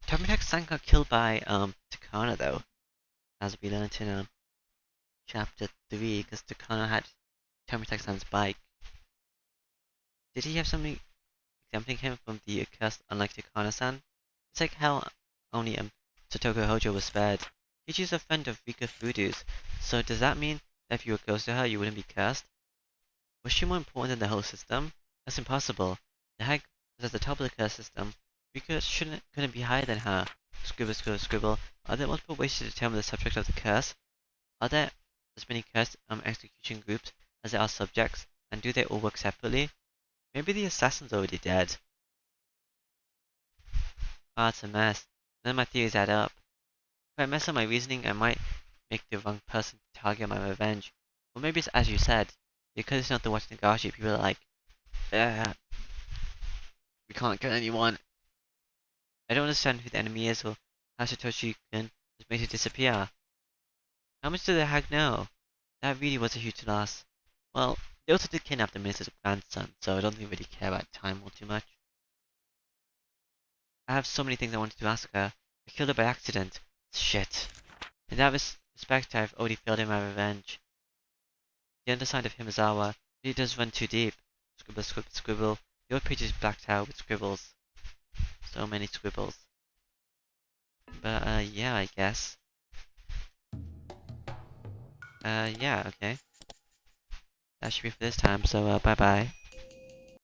Speaker 1: Tomita-san got killed by Takano though, as we learned in chapter 3, because Takano had Tomita-san's bike. Did he have something exempting him from the curse unlike Takano-san? It's like how only Satoko Hojo was spared. Kichi's a friend of Rika Furudu's, so does that mean that if you were close to her, you wouldn't be cursed? Was she more important than the whole system? That's impossible. The hag was at the top of the curse system. Rika couldn't be higher than her. Scribble, scribble, scribble. Are there multiple ways to determine the subject of the curse? Are there as many curse execution groups as there are subjects, and do they all work separately? Maybe the assassin's already dead. Ah, it's a mess. None of my theories add up. If I mess up my reasoning, I might make the wrong person target my revenge. Or maybe it's as you said, because it's not the watch Nagashi, people are like, we can't kill anyone. I don't understand who the enemy is or how Satoshi can just make it disappear. How much do the hag know? That really was a huge loss. Well, they also did kidnap the minister's grandson, so I don't think they really care about time all too much. I have so many things I wanted to ask her. I killed her by accident. Shit. In that respect, I've already failed in my revenge. The underside of Himizawa really does run too deep. Scribble, scribble, scribble. The old page is blacked out with scribbles. So many scribbles. But, yeah, I guess. Yeah, okay. That should be for this time, so, bye-bye.